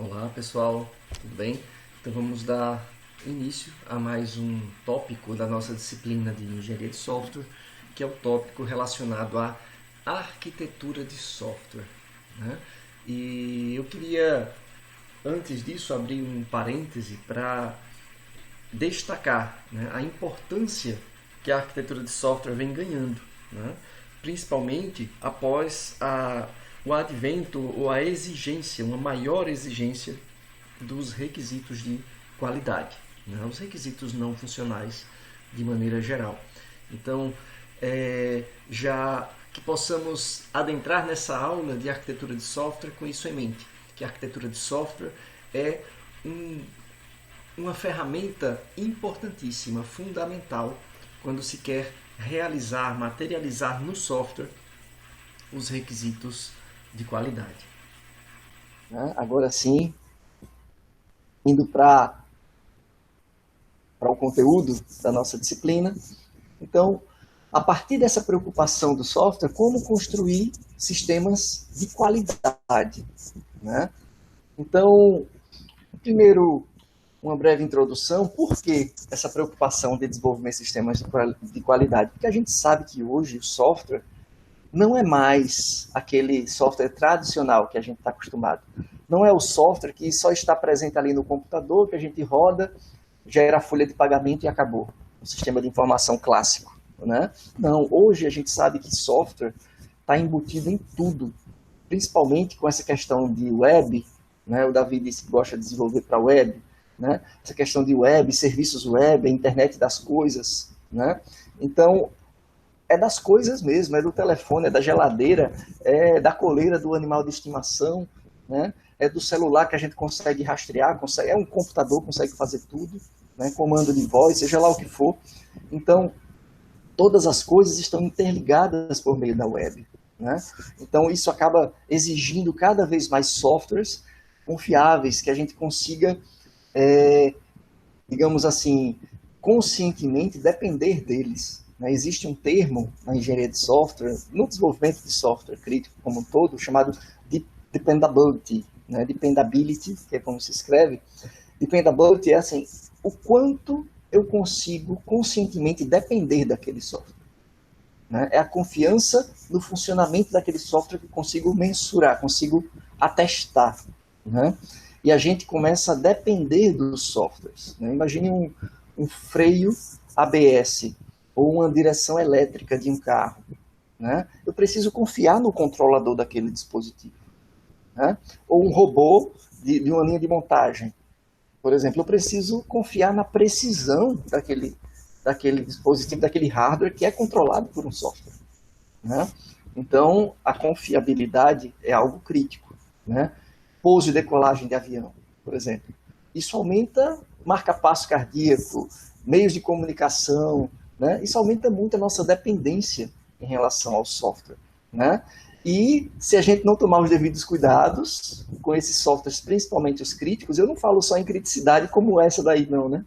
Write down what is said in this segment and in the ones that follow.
Olá pessoal, tudo bem? Então vamos dar início a mais um tópico da nossa disciplina de engenharia de software, que é o tópico relacionado à arquitetura de software, né? E eu queria, antes disso, abrir um parêntese para destacar, né, a importância que a arquitetura de software vem ganhando, né? Principalmente após o advento ou a exigência, uma maior exigência dos requisitos de qualidade, né? Os requisitos não funcionais de maneira geral. Então, já que possamos adentrar nessa aula de arquitetura de software com isso em mente, que a arquitetura de software é uma ferramenta importantíssima, fundamental, quando se quer realizar, materializar no software os requisitos de qualidade. Agora sim, indo para o conteúdo da nossa disciplina. Então, a partir dessa preocupação do software, como construir sistemas de qualidade, né? Então, primeiro, uma breve introdução. Por que essa preocupação de desenvolver sistemas de qualidade? Porque a gente sabe que hoje o software não é mais aquele software tradicional que a gente está acostumado. Não é o software que só está presente ali no computador, que a gente roda, gera a folha de pagamento e acabou. O sistema de informação clássico, né? Não, hoje a gente sabe que software está embutido em tudo, principalmente com essa questão de web, né? O Davi disse que gosta de desenvolver para web, né? Essa questão de web, serviços web, a internet das coisas, né? Então, é das coisas mesmo, é do telefone, é da geladeira, é da coleira do animal de estimação, né? É do celular que a gente consegue rastrear, é um computador, consegue fazer tudo, né? Comando de voz, seja lá o que for. Então, todas as coisas estão interligadas por meio da web, né? Então, isso acaba exigindo cada vez mais softwares confiáveis, que a gente consiga, digamos assim, conscientemente depender deles. Existe um termo na engenharia de software, no desenvolvimento de software crítico como um todo, chamado de dependability, né? Dependability, que é como se escreve. Dependability é assim, o quanto eu consigo conscientemente depender daquele software, né? É a confiança no funcionamento daquele software que eu consigo mensurar, consigo atestar, né? E a gente começa a depender dos softwares, né? Imagine um freio ABS, ou uma direção elétrica de um carro, né? Eu preciso confiar no controlador daquele dispositivo, né? Ou um robô de uma linha de montagem, por exemplo, eu preciso confiar na precisão daquele dispositivo, daquele hardware que é controlado por um software, né? Então, a confiabilidade é algo crítico, né? Pouso e decolagem de avião, por exemplo. Isso aumenta marca-passo cardíaco, meios de comunicação, né? Isso aumenta muito a nossa dependência em relação ao software, né? E se a gente não tomar os devidos cuidados com esses softwares, principalmente os críticos, eu não falo só em criticidade como essa daí, não, né?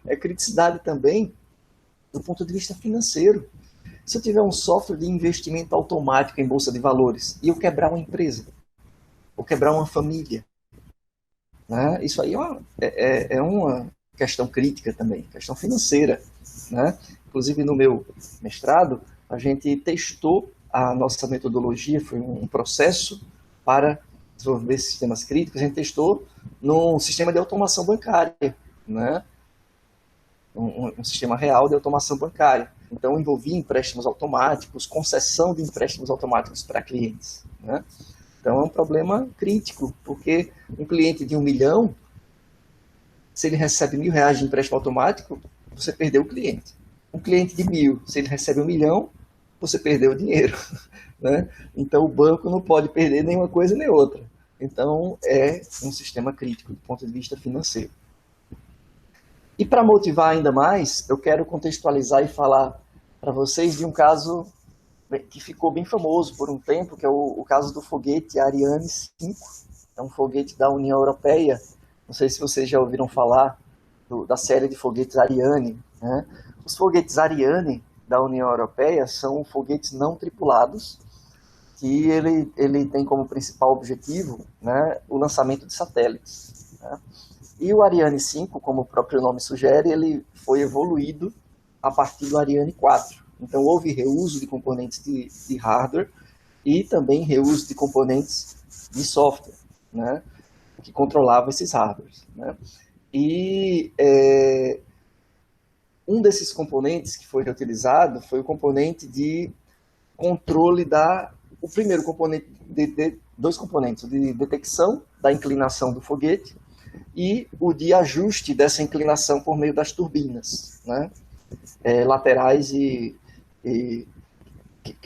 É criticidade também do ponto de vista financeiro. Se eu tiver um software de investimento automático em bolsa de valores e eu quebrar uma empresa, ou quebrar uma família, né? Isso aí é uma questão crítica também, questão financeira, né? Inclusive, no meu mestrado, a gente testou a nossa metodologia, foi um processo para desenvolver sistemas críticos, a gente testou num sistema de automação bancária, né? Um sistema real de automação bancária. Então, envolvia empréstimos automáticos, concessão de empréstimos automáticos para clientes, né? Então, é um problema crítico, porque um cliente de 1 milhão, se ele recebe R$ 1.000 de empréstimo automático, você perdeu o cliente. Um cliente de 1.000, se ele recebe 1 milhão, você perdeu o dinheiro, né? Então, o banco não pode perder nenhuma coisa nem outra. Então, é um sistema crítico do ponto de vista financeiro. E para motivar ainda mais, eu quero contextualizar e falar para vocês de um caso que ficou bem famoso por um tempo, que é o caso do foguete Ariane 5. É um foguete da União Europeia. Não sei se vocês já ouviram falar da série de foguetes Ariane, né? Os foguetes Ariane da União Europeia são foguetes não tripulados que ele tem como principal objetivo, né, o lançamento de satélites, né? E o Ariane 5, como o próprio nome sugere, ele foi evoluído a partir do Ariane 4. Então houve reuso de componentes de hardware e também reuso de componentes de software, né, que controlavam esses hardwares, né? E um desses componentes que foi reutilizado foi o componente de controle o primeiro componente, dois componentes, o de detecção da inclinação do foguete e o de ajuste dessa inclinação por meio das turbinas, né, laterais que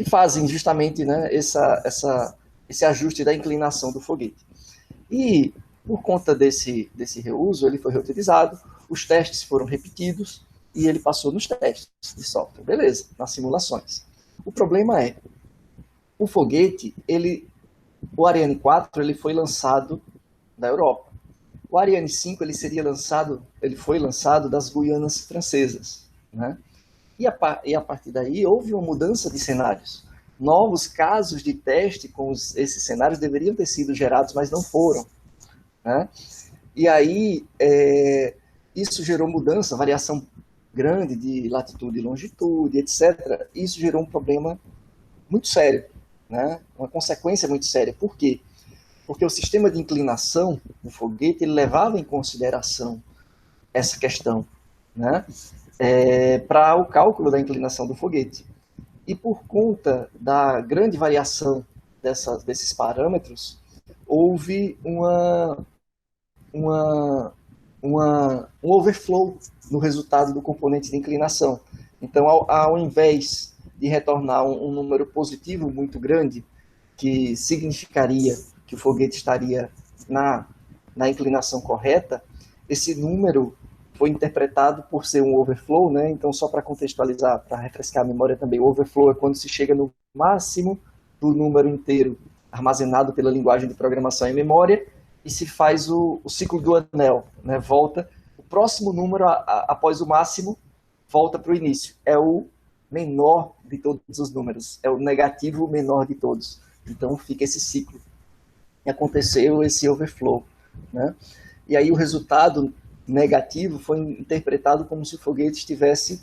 fazem justamente, né, esse ajuste da inclinação do foguete. E por conta desse reuso, ele foi reutilizado, os testes foram repetidos e ele passou nos testes de software, beleza, nas simulações. O problema é, o foguete, o Ariane 4, ele foi lançado da Europa. O Ariane 5, ele foi lançado das Guianas Francesas, né? E a partir daí houve uma mudança de cenários. Novos casos de teste com esses cenários deveriam ter sido gerados, mas não foram, né? E aí isso gerou mudança, variação grande de latitude e longitude, etc. Isso gerou um problema muito sério, né? Uma consequência muito séria. Por quê? Porque o sistema de inclinação do foguete ele levava em consideração essa questão, né, para o cálculo da inclinação do foguete. E por conta da grande variação desses parâmetros, houve um overflow no resultado do componente de inclinação. Então, ao invés de retornar um número positivo muito grande, que significaria que o foguete estaria na inclinação correta, esse número foi interpretado por ser um overflow, né? Então, só para contextualizar, para refrescar a memória também, o overflow é quando se chega no máximo do número inteiro armazenado pela linguagem de programação em memória e se faz o ciclo do anel, né? Volta, o próximo número após o máximo volta para o início. É o menor de todos os números, é o negativo menor de todos. Então, fica esse ciclo. E aconteceu esse overflow, né? E aí o resultado negativo foi interpretado como se o foguete estivesse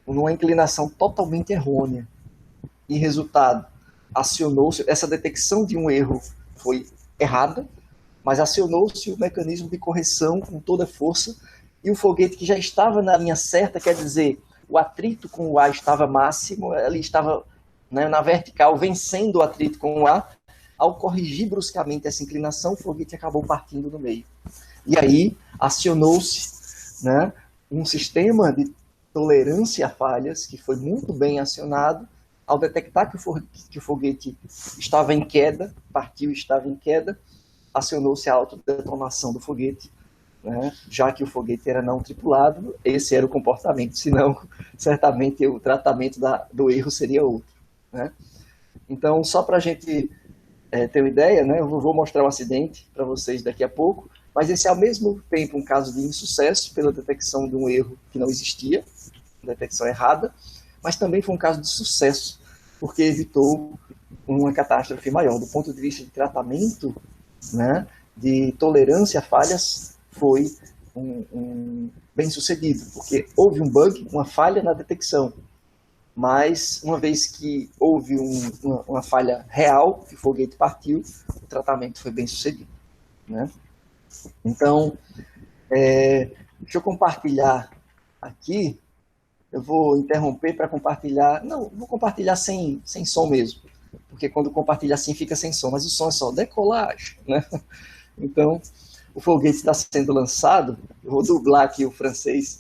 numa inclinação totalmente errônea. E resultado, acionou-se, essa detecção de um erro foi errada, mas acionou-se o mecanismo de correção com toda a força, e o foguete que já estava na linha certa, quer dizer, o atrito com o ar estava máximo, ele estava, né, na vertical, vencendo o atrito com o ar. Ao corrigir bruscamente essa inclinação, o foguete acabou partindo no meio. E aí acionou-se, né, um sistema de tolerância a falhas, que foi muito bem acionado. Ao detectar que o foguete estava em queda, partiu e estava em queda, acionou-se a autodetonação do foguete, né, já que o foguete era não tripulado, esse era o comportamento, senão certamente o tratamento do erro seria outro, né? Então, só para a gente ter uma ideia, né, eu vou mostrar um acidente para vocês daqui a pouco, mas esse é ao mesmo tempo um caso de insucesso pela detecção de um erro que não existia, detecção errada, mas também foi um caso de sucesso, porque evitou uma catástrofe maior. Do ponto de vista de tratamento, né, de tolerância a falhas, foi bem sucedido, porque houve um bug, uma falha na detecção, mas uma vez que houve uma falha real, que o foguete partiu, o tratamento foi bem sucedido, né? Então, deixa eu compartilhar aqui, eu vou interromper para compartilhar, não, vou compartilhar sem som mesmo, porque quando compartilha assim fica sem som, mas o som é só decolagem, né? Então, o foguete está sendo lançado, eu vou dublar aqui o francês,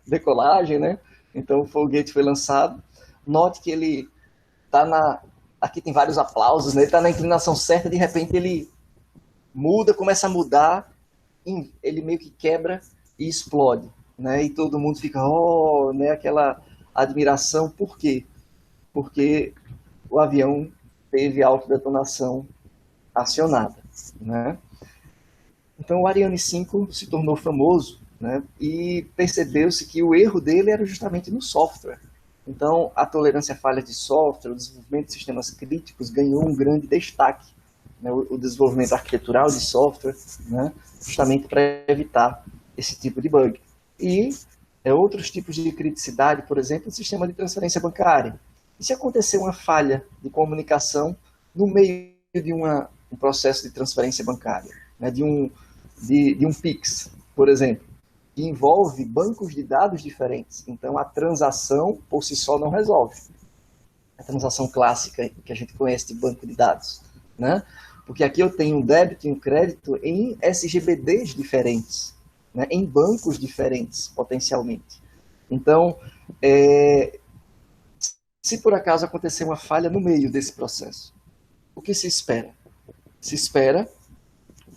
decolagem, né? Então, o foguete foi lançado. Note que ele está aqui tem vários aplausos, né? Ele está na inclinação certa, de repente ele muda, começa a mudar, ele meio que quebra e explode, né? E todo mundo fica, né? Aquela admiração. Por quê? Porque o avião teve autodetonação acionada, né? Então o Ariane 5 se tornou famoso, né? E percebeu-se que o erro dele era justamente no software. Então, a tolerância à falha de software, o desenvolvimento de sistemas críticos ganhou um grande destaque, né, o desenvolvimento arquitetural de software, né, justamente para evitar esse tipo de bug. E outros tipos de criticidade, por exemplo, o sistema de transferência bancária. E se acontecer uma falha de comunicação no meio de um processo de transferência bancária, né, de um PIX, por exemplo, que envolve bancos de dados diferentes. Então, a transação por si só não resolve. A transação clássica que a gente conhece de banco de dados, né? Porque aqui eu tenho um débito e um crédito em SGBDs diferentes, né? Em bancos diferentes, potencialmente. Então, se por acaso acontecer uma falha no meio desse processo, o que se espera? Se espera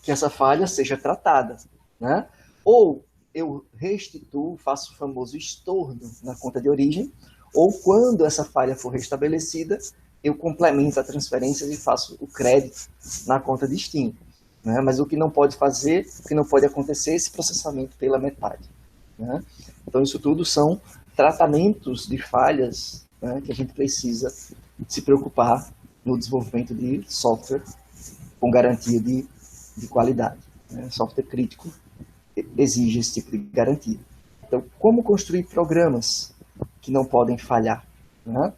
que essa falha seja tratada, né? Ou eu restituo, faço o famoso estorno na conta de origem, ou quando essa falha for restabelecida, eu complemento a transferência e faço o crédito na conta de destino. Né? Mas o que não pode fazer, o que não pode acontecer é esse processamento pela metade. Né? Então isso tudo são tratamentos de falhas, né, que a gente precisa se preocupar no desenvolvimento de software com garantia de qualidade. Né? Software crítico exige esse tipo de garantia. Então, como construir programas que não podem falhar? Né?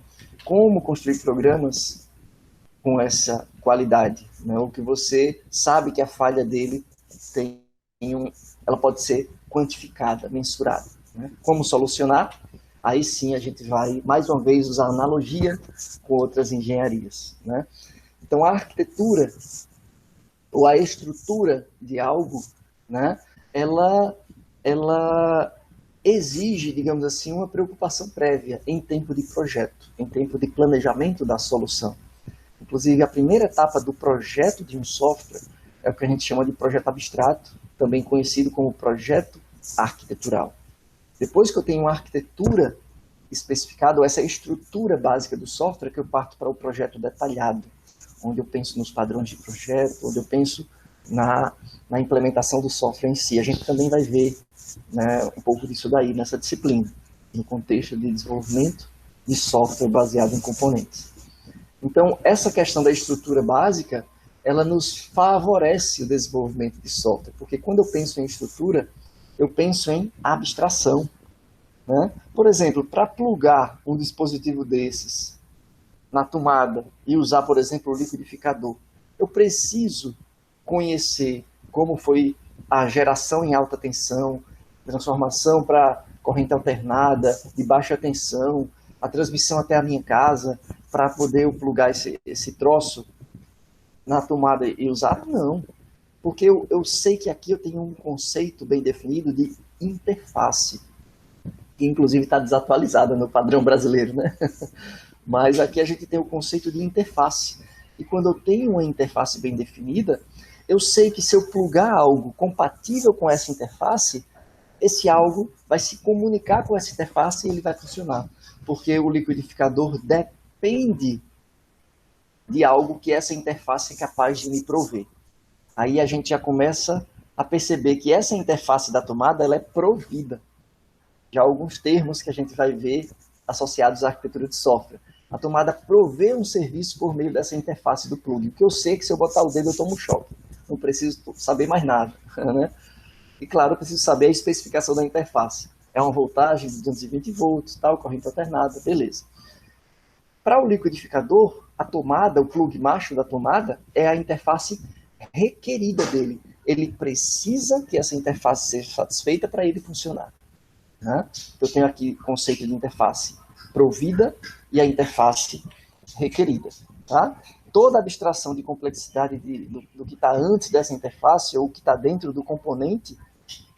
Como construir programas com essa qualidade? Né? O que você sabe que a falha dele ela pode ser quantificada, mensurada. Né? Como solucionar? Aí sim a gente vai, mais uma vez, usar analogia com outras engenharias. Né? Então, a arquitetura ou a estrutura de algo, né, ela exige, digamos assim, uma preocupação prévia em tempo de projeto, em tempo de planejamento da solução. Inclusive, a primeira etapa do projeto de um software é o que a gente chama de projeto abstrato, também conhecido como projeto arquitetural. Depois que eu tenho uma arquitetura especificada, ou essa estrutura básica do software, que eu parto para o projeto detalhado, onde eu penso nos padrões de projeto, onde eu penso na implementação do software em si. A gente também vai ver, né, um pouco disso daí nessa disciplina, no contexto de desenvolvimento de software baseado em componentes. Então, essa questão da estrutura básica, ela nos favorece o desenvolvimento de software, porque quando eu penso em estrutura, eu penso em abstração. Né? Por exemplo, para plugar um dispositivo desses na tomada e usar, por exemplo, o liquidificador, eu preciso conhecer como foi a geração em alta tensão, transformação para corrente alternada, de baixa tensão, a transmissão até a minha casa, para poder eu plugar esse troço na tomada e usar? Não, porque eu sei que aqui eu tenho um conceito bem definido de interface, que inclusive está desatualizada no padrão brasileiro, né? Mas aqui a gente tem o conceito de interface. E quando eu tenho uma interface bem definida, eu sei que se eu plugar algo compatível com essa interface, esse algo vai se comunicar com essa interface e ele vai funcionar. Porque o liquidificador depende de algo que essa interface é capaz de me prover. Aí a gente já começa a perceber que essa interface da tomada ela é provida. Já alguns termos que a gente vai ver associados à arquitetura de software. A tomada provê um serviço por meio dessa interface do plugin, que eu sei que se eu botar o dedo eu tomo choque. Não preciso saber mais nada. Né? E claro, eu preciso saber a especificação da interface. É uma voltagem de 220 volts, tal, corrente alternada, beleza. Para o liquidificador, a tomada, o plug macho da tomada, é a interface requerida dele. Ele precisa que essa interface seja satisfeita para ele funcionar. Né? Eu tenho aqui o conceito de interface provida e a interface requerida. Tá? Toda abstração de complexidade do que está antes dessa interface ou que está dentro do componente,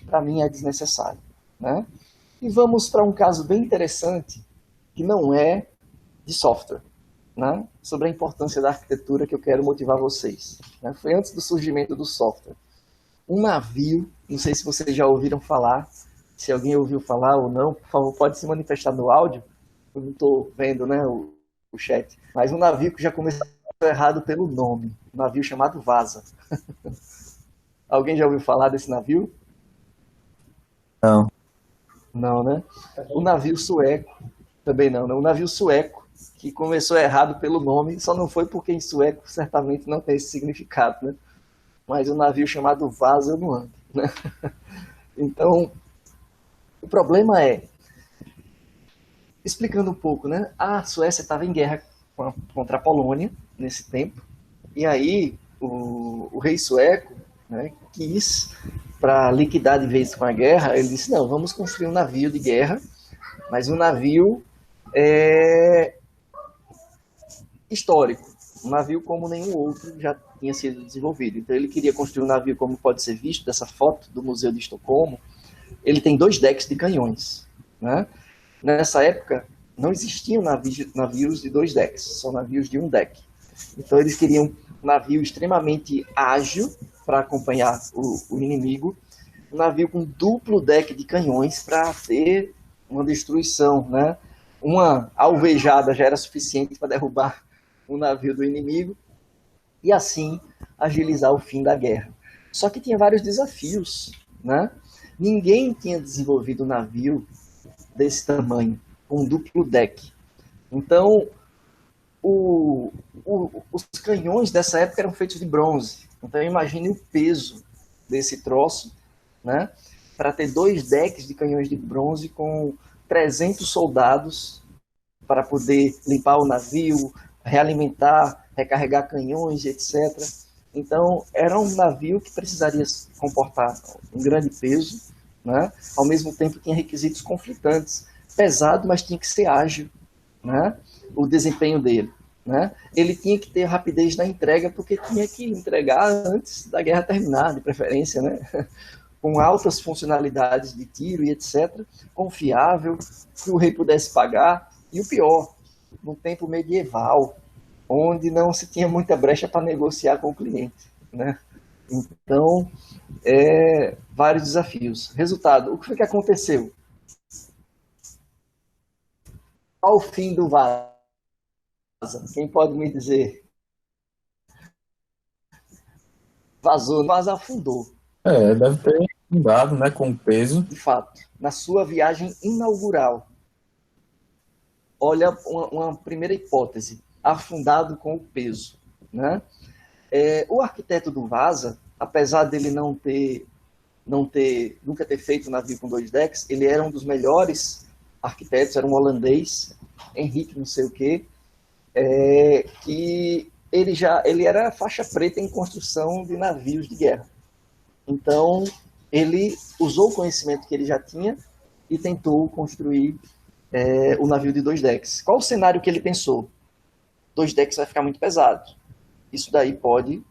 para mim é desnecessário. Né? E vamos para um caso bem interessante, que não é de software, né? Sobre a importância da arquitetura que eu quero motivar vocês. Né? Foi antes do surgimento do software. Um navio, não sei se vocês já ouviram falar, se alguém ouviu falar ou não, por favor, pode se manifestar no áudio. Eu não estou vendo, né, o chat. Mas um navio que já começou errado pelo nome. Um navio chamado Vasa. Alguém já ouviu falar desse navio? Não. Não, né? O navio sueco Também não, não. O navio sueco, que começou errado pelo nome, só não foi porque em sueco certamente não tem esse significado, né? Mas o navio chamado Vasa no Ande, né? Então, o problema é, explicando um pouco, né? A Suécia estava em guerra contra a Polônia nesse tempo, e aí o rei sueco, né, quis, para liquidar de vez com a guerra, ele disse, não, vamos construir um navio de guerra, mas um navio histórico, um navio como nenhum outro já tinha sido desenvolvido. Então ele queria construir um navio como pode ser visto dessa foto do Museu de Estocolmo. Ele tem 2 decks de canhões, né? Nessa época não existiam navios de 2 decks, só navios de 1 deck. Então eles queriam um navio extremamente ágil para acompanhar o inimigo, um navio com duplo deck de canhões para ter uma destruição, né? Uma alvejada já era suficiente para derrubar o navio do inimigo e assim agilizar o fim da guerra. Só que tinha vários desafios, né? Ninguém tinha desenvolvido um navio desse tamanho, com duplo deck. Então, os canhões dessa época eram feitos de bronze. Então, imagine o peso desse troço, né? Para ter 2 decks de canhões de bronze com 300 soldados para poder limpar o navio, realimentar, recarregar canhões, etc. Então, era um navio que precisaria comportar um grande peso, né? Ao mesmo tempo tinha requisitos conflitantes. Pesado, mas tinha que ser ágil, né? O desempenho dele, né? Ele tinha que ter rapidez na entrega, porque tinha que entregar antes da guerra terminar, de preferência, né? Com altas funcionalidades de tiro e etc. Confiável, que o rei pudesse pagar. E o pior, no tempo medieval, onde não se tinha muita brecha para negociar com o cliente, né? Então, vários desafios. Resultado, o que foi que aconteceu? Ao fim do Vasa, quem pode me dizer? Vazou, mas afundou. Deve ter afundado, né, com peso. De fato, na sua viagem inaugural. Olha, uma primeira hipótese, afundado com o peso, né? O arquiteto do Vasa, apesar dele nunca ter feito navio com 2 decks, ele era um dos melhores arquitetos, era um holandês, Henrique não sei o quê, que ele era faixa preta em construção de navios de guerra. Então, ele usou o conhecimento que ele já tinha e tentou construir o navio de 2 decks. Qual o cenário que ele pensou? 2 decks vai ficar muito pesado. Isso daí pode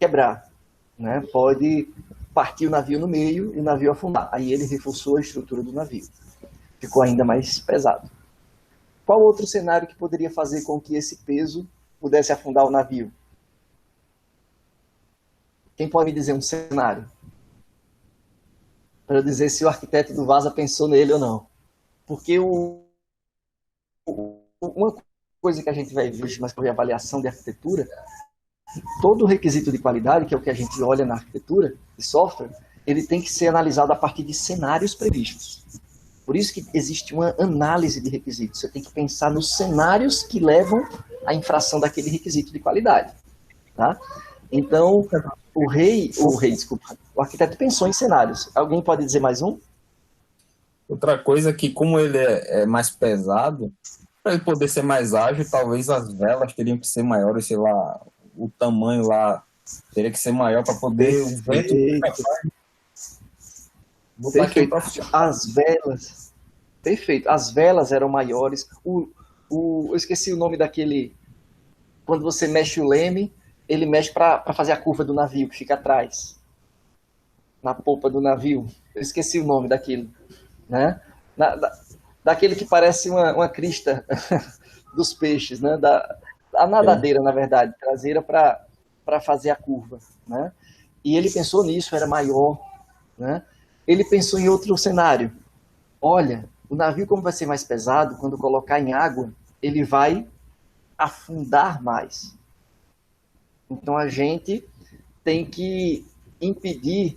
quebrar, né? Pode partir o navio no meio e o navio afundar. Aí ele reforçou a estrutura do navio. Ficou ainda mais pesado. Qual outro cenário que poderia fazer com que esse peso pudesse afundar o navio? Quem pode me dizer um cenário? Para eu dizer se o arquiteto do Vasa pensou nele ou não. Porque uma coisa que a gente vai ver mais por avaliação de arquitetura, todo requisito de qualidade, que é o que a gente olha na arquitetura de software, ele tem que ser analisado a partir de cenários previstos. Por isso que existe uma análise de requisitos. Você tem que pensar nos cenários que levam à infração daquele requisito de qualidade. Tá? Então, o arquiteto pensou em cenários. Alguém pode dizer mais um? Outra coisa é que, como ele é mais pesado, para ele poder ser mais ágil, talvez as velas teriam que ser maiores, sei lá, o tamanho lá teria que ser maior para poder o vento botar aqui para as velas. Perfeito. As velas eram maiores. Eu esqueci o nome daquele. Quando você mexe o leme, ele mexe para fazer a curva do navio que fica atrás. Na polpa do navio. Eu esqueci o nome daquilo. Né? Daquele que parece uma crista dos peixes, né? A nadadeira, na verdade, traseira para fazer a curva. Né? E ele pensou nisso, era maior. Né? Ele pensou em outro cenário. Olha, o navio, como vai ser mais pesado, quando colocar em água, ele vai afundar mais. Então a gente tem que impedir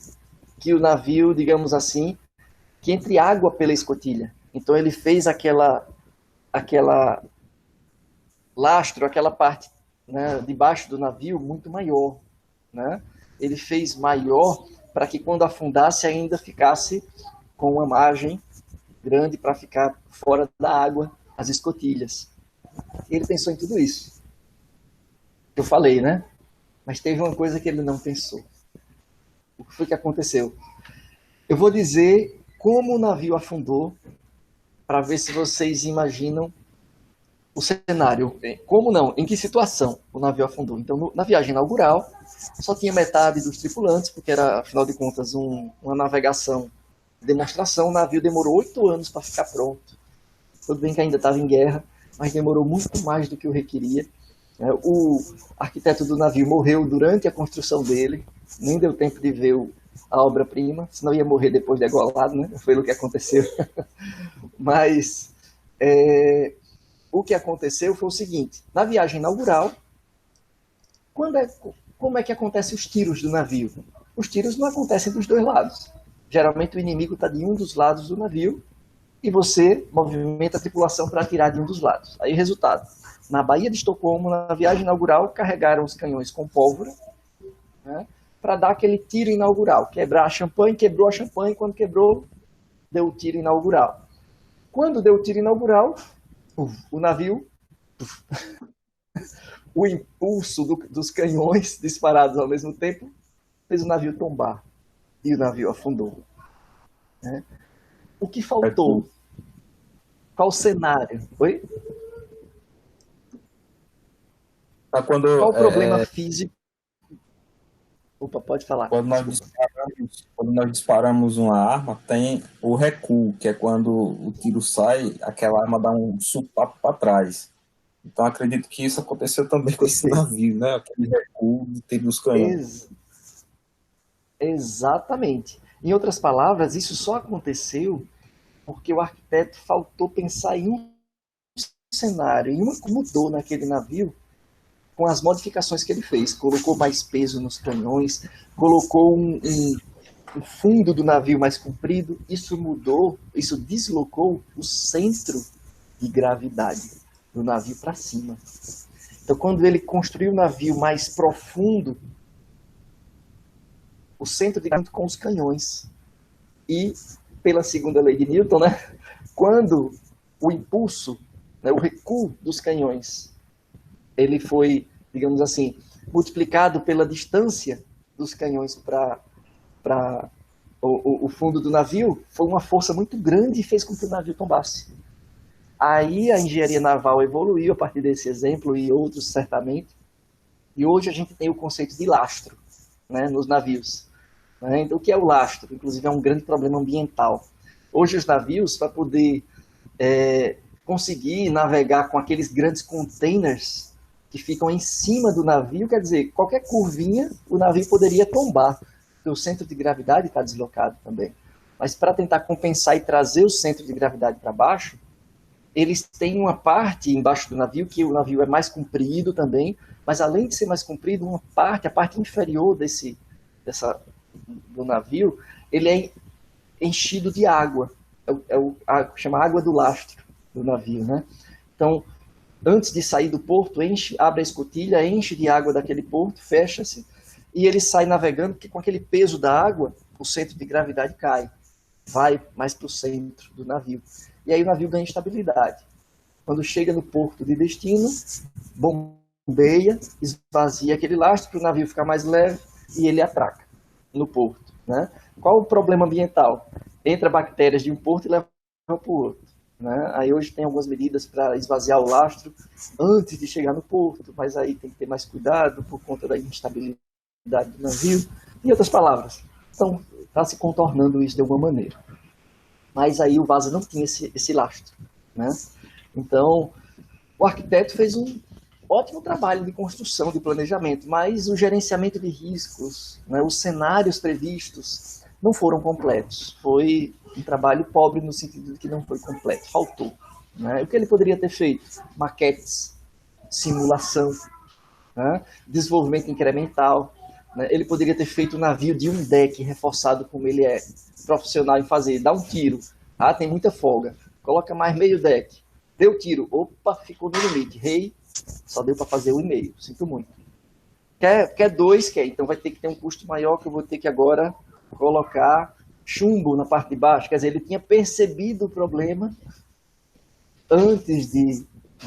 que o navio, digamos assim, que entre água pela escotilha. Então ele fez aquela aquela lastro, aquela parte, né, debaixo do navio muito maior, né? Ele fez maior para que quando afundasse ainda ficasse com uma margem grande para ficar fora da água, as escotilhas. Ele pensou em tudo isso. Eu falei, né? Mas teve uma coisa que ele não pensou. O que foi que aconteceu? Eu vou dizer como o navio afundou, para ver se vocês imaginam o cenário. Como não? Em que situação o navio afundou? Então, na viagem inaugural, só tinha metade dos tripulantes, porque era, afinal de contas, uma navegação de demonstração. O navio demorou 8 anos para ficar pronto. Tudo bem que ainda estava em guerra, mas demorou muito mais do que o requeria. O arquiteto do navio morreu durante a construção dele, nem deu tempo de ver a obra-prima, senão ia morrer depois de degolado, né? Foi o que aconteceu. Mas o que aconteceu foi o seguinte: na viagem inaugural, como é que acontecem os tiros do navio? Os tiros não acontecem dos dois lados. Geralmente o inimigo está de um dos lados do navio e você movimenta a tripulação para atirar de um dos lados. Aí, resultado: na Baía de Estocolmo, na viagem inaugural, carregaram os canhões com pólvora, né, para dar aquele tiro inaugural, quebrar a champanhe. Quebrou a champanhe, quando quebrou, deu o tiro inaugural. Quando deu o tiro inaugural, o navio, o impulso dos canhões disparados ao mesmo tempo, fez o navio tombar e o navio afundou. Né? O que faltou? Qual o cenário? Oi? Qual o problema físico? Opa, pode falar. Quando nós disparamos uma arma, tem o recuo, que é quando o tiro sai, aquela arma dá um supapo para trás. Então acredito que isso aconteceu também com esse navio, né? Aquele recuo do tiro dos canhões. Exatamente. Em outras palavras, isso só aconteceu porque o arquiteto faltou pensar em um cenário, em uma que mudou naquele navio com as modificações que ele fez. Colocou mais peso nos canhões, colocou o fundo do navio mais comprido. Isso mudou, isso deslocou o centro de gravidade do navio para cima. Então, quando ele construiu o navio mais profundo, o centro de gravidade com os canhões. E, pela segunda lei de Newton, né, quando o impulso, né, o recuo dos canhões, ele foi, digamos assim, multiplicado pela distância dos canhões para o fundo do navio, foi uma força muito grande e fez com que o navio tombasse. Aí a engenharia naval evoluiu a partir desse exemplo e outros certamente, e hoje a gente tem o conceito de lastro, né, nos navios. Então, o que é o lastro? Inclusive é um grande problema ambiental. Hoje os navios, para poder conseguir navegar com aqueles grandes containers que ficam em cima do navio, quer dizer, qualquer curvinha o navio poderia tombar, porque o centro de gravidade está deslocado também. Mas para tentar compensar e trazer o centro de gravidade para baixo, eles têm uma parte embaixo do navio, que o navio é mais comprido também, mas além de ser mais comprido, a parte inferior do navio, ele é enchido de água. Chama água do lastro do navio, né? Então, antes de sair do porto, abre a escotilha, enche de água daquele porto, fecha-se, e ele sai navegando, porque com aquele peso da água, o centro de gravidade cai, vai mais para o centro do navio. E aí o navio ganha estabilidade. Quando chega no porto de destino, bombeia, esvazia aquele lastro para o navio ficar mais leve e ele atraca no porto. Né? Qual o problema ambiental? Entra bactérias de um porto e leva para o outro. Né? Aí hoje tem algumas medidas para esvaziar o lastro antes de chegar no porto, mas aí tem que ter mais cuidado por conta da instabilidade do navio. Em outras palavras, então está se contornando isso de alguma maneira. Mas aí o Vasa não tinha esse lastro. Né? Então, o arquiteto fez um ótimo trabalho de construção, de planejamento, mas o gerenciamento de riscos, né, os cenários previstos não foram completos. Foi um trabalho pobre no sentido de que não foi completo, faltou. Né? O que ele poderia ter feito? Maquetes, simulação, né? Desenvolvimento incremental. Né? Ele poderia ter feito um navio de um deck reforçado como ele é profissional em fazer, dá um tiro, tem muita folga, coloca mais meio deck, Deu tiro, opa, ficou no limite. Rei, só deu para fazer 1,5, sinto muito. Quer 2, quer, então vai ter que ter um custo maior, que eu vou ter que agora colocar chumbo na parte de baixo. Quer dizer, ele tinha percebido o problema antes de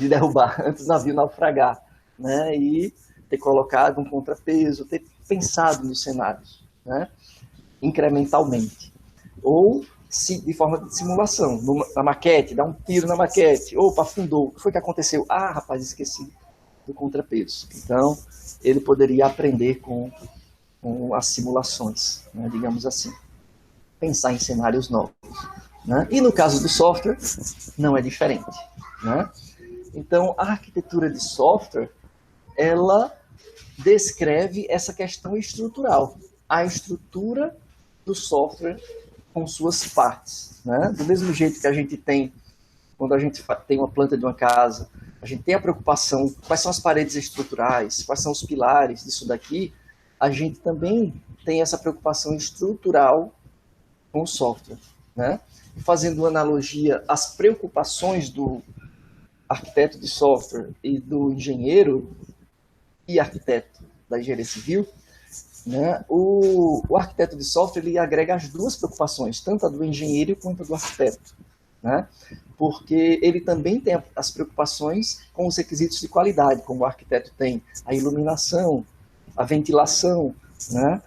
derrubar, antes do navio naufragar, né? E ter colocado um contrapeso, ter pensado nos cenários, né? Incrementalmente. Ou de forma de simulação, na maquete, dá um tiro na maquete, opa, afundou, o que foi que aconteceu? Ah, rapaz, esqueci do contrapeso. Então, ele poderia aprender com as simulações, né, digamos assim. Pensar em cenários novos. Né? E no caso do software, não é diferente. Né? Então, a arquitetura de software, ela descreve essa questão estrutural. A estrutura do software com suas partes. Né? Do mesmo jeito que a gente tem, quando a gente tem uma planta de uma casa, a gente tem a preocupação, quais são as paredes estruturais, quais são os pilares disso daqui, a gente também tem essa preocupação estrutural com o software. Né? Fazendo uma analogia às preocupações do arquiteto de software e do engenheiro e arquiteto da engenharia civil, né? O arquiteto de software ele agrega as duas preocupações, tanto a do engenheiro quanto a do arquiteto. Né? Porque ele também tem as preocupações com os requisitos de qualidade, como o arquiteto tem a iluminação, a ventilação, né?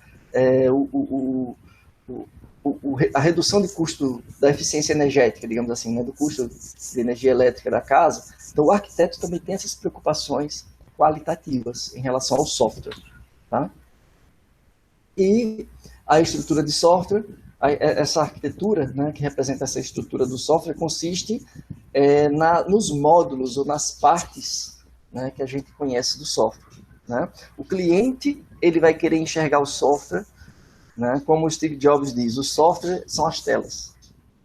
A redução de custo da eficiência energética, digamos assim, né? Do custo de energia elétrica da casa. Então, o arquiteto também tem essas preocupações qualitativas em relação ao software. Tá? E a estrutura de software, essa arquitetura, né, que representa essa estrutura do software, consiste nos módulos ou nas partes, né, que a gente conhece do software. Né? O cliente ele vai querer enxergar o software, né, como o Steve Jobs diz, o software são as telas,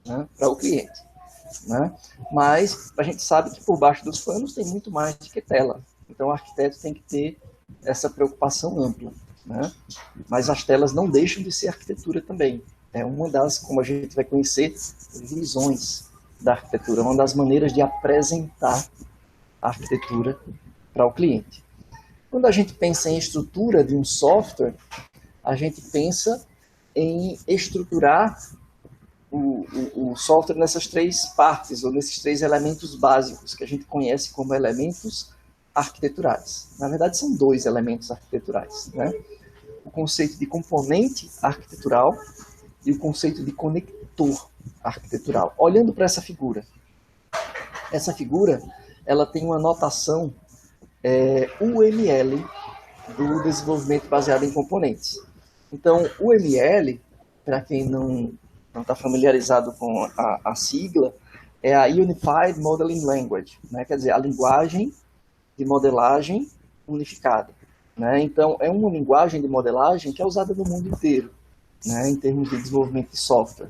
né, para o cliente. Né? Mas a gente sabe que por baixo dos panos tem muito mais do que tela. Então o arquiteto tem que ter essa preocupação ampla. Né? Mas as telas não deixam de ser arquitetura também. É uma das, como a gente vai conhecer, visões da arquitetura, uma das maneiras de apresentar a arquitetura para o cliente. Quando a gente pensa em estrutura de um software, a gente pensa em estruturar o software nessas três partes, ou nesses três elementos básicos, que a gente conhece como elementos arquiteturais. Na verdade, são dois elementos arquiteturais, né? O conceito de componente arquitetural e o conceito de conector arquitetural. Olhando para essa figura, ela tem uma notação UML do desenvolvimento baseado em componentes. Então, UML, para quem não está familiarizado com a sigla, é a Unified Modeling Language, né? Quer dizer, a linguagem de modelagem unificada. Né? Então, é uma linguagem de modelagem que é usada no mundo inteiro, né, em termos de desenvolvimento de software.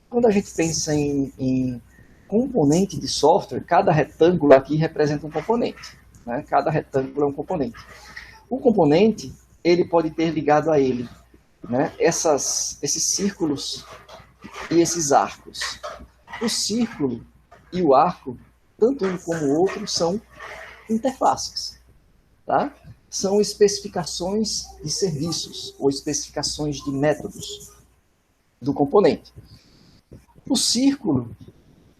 Quando a gente pensa em componente de software, cada retângulo aqui representa um componente. Né? Cada retângulo é um componente. O componente, ele pode ter ligado a ele, né, esses círculos e esses arcos. O círculo e o arco, tanto um como o outro, são interfaces. Tá? São especificações de serviços ou especificações de métodos do componente. O círculo,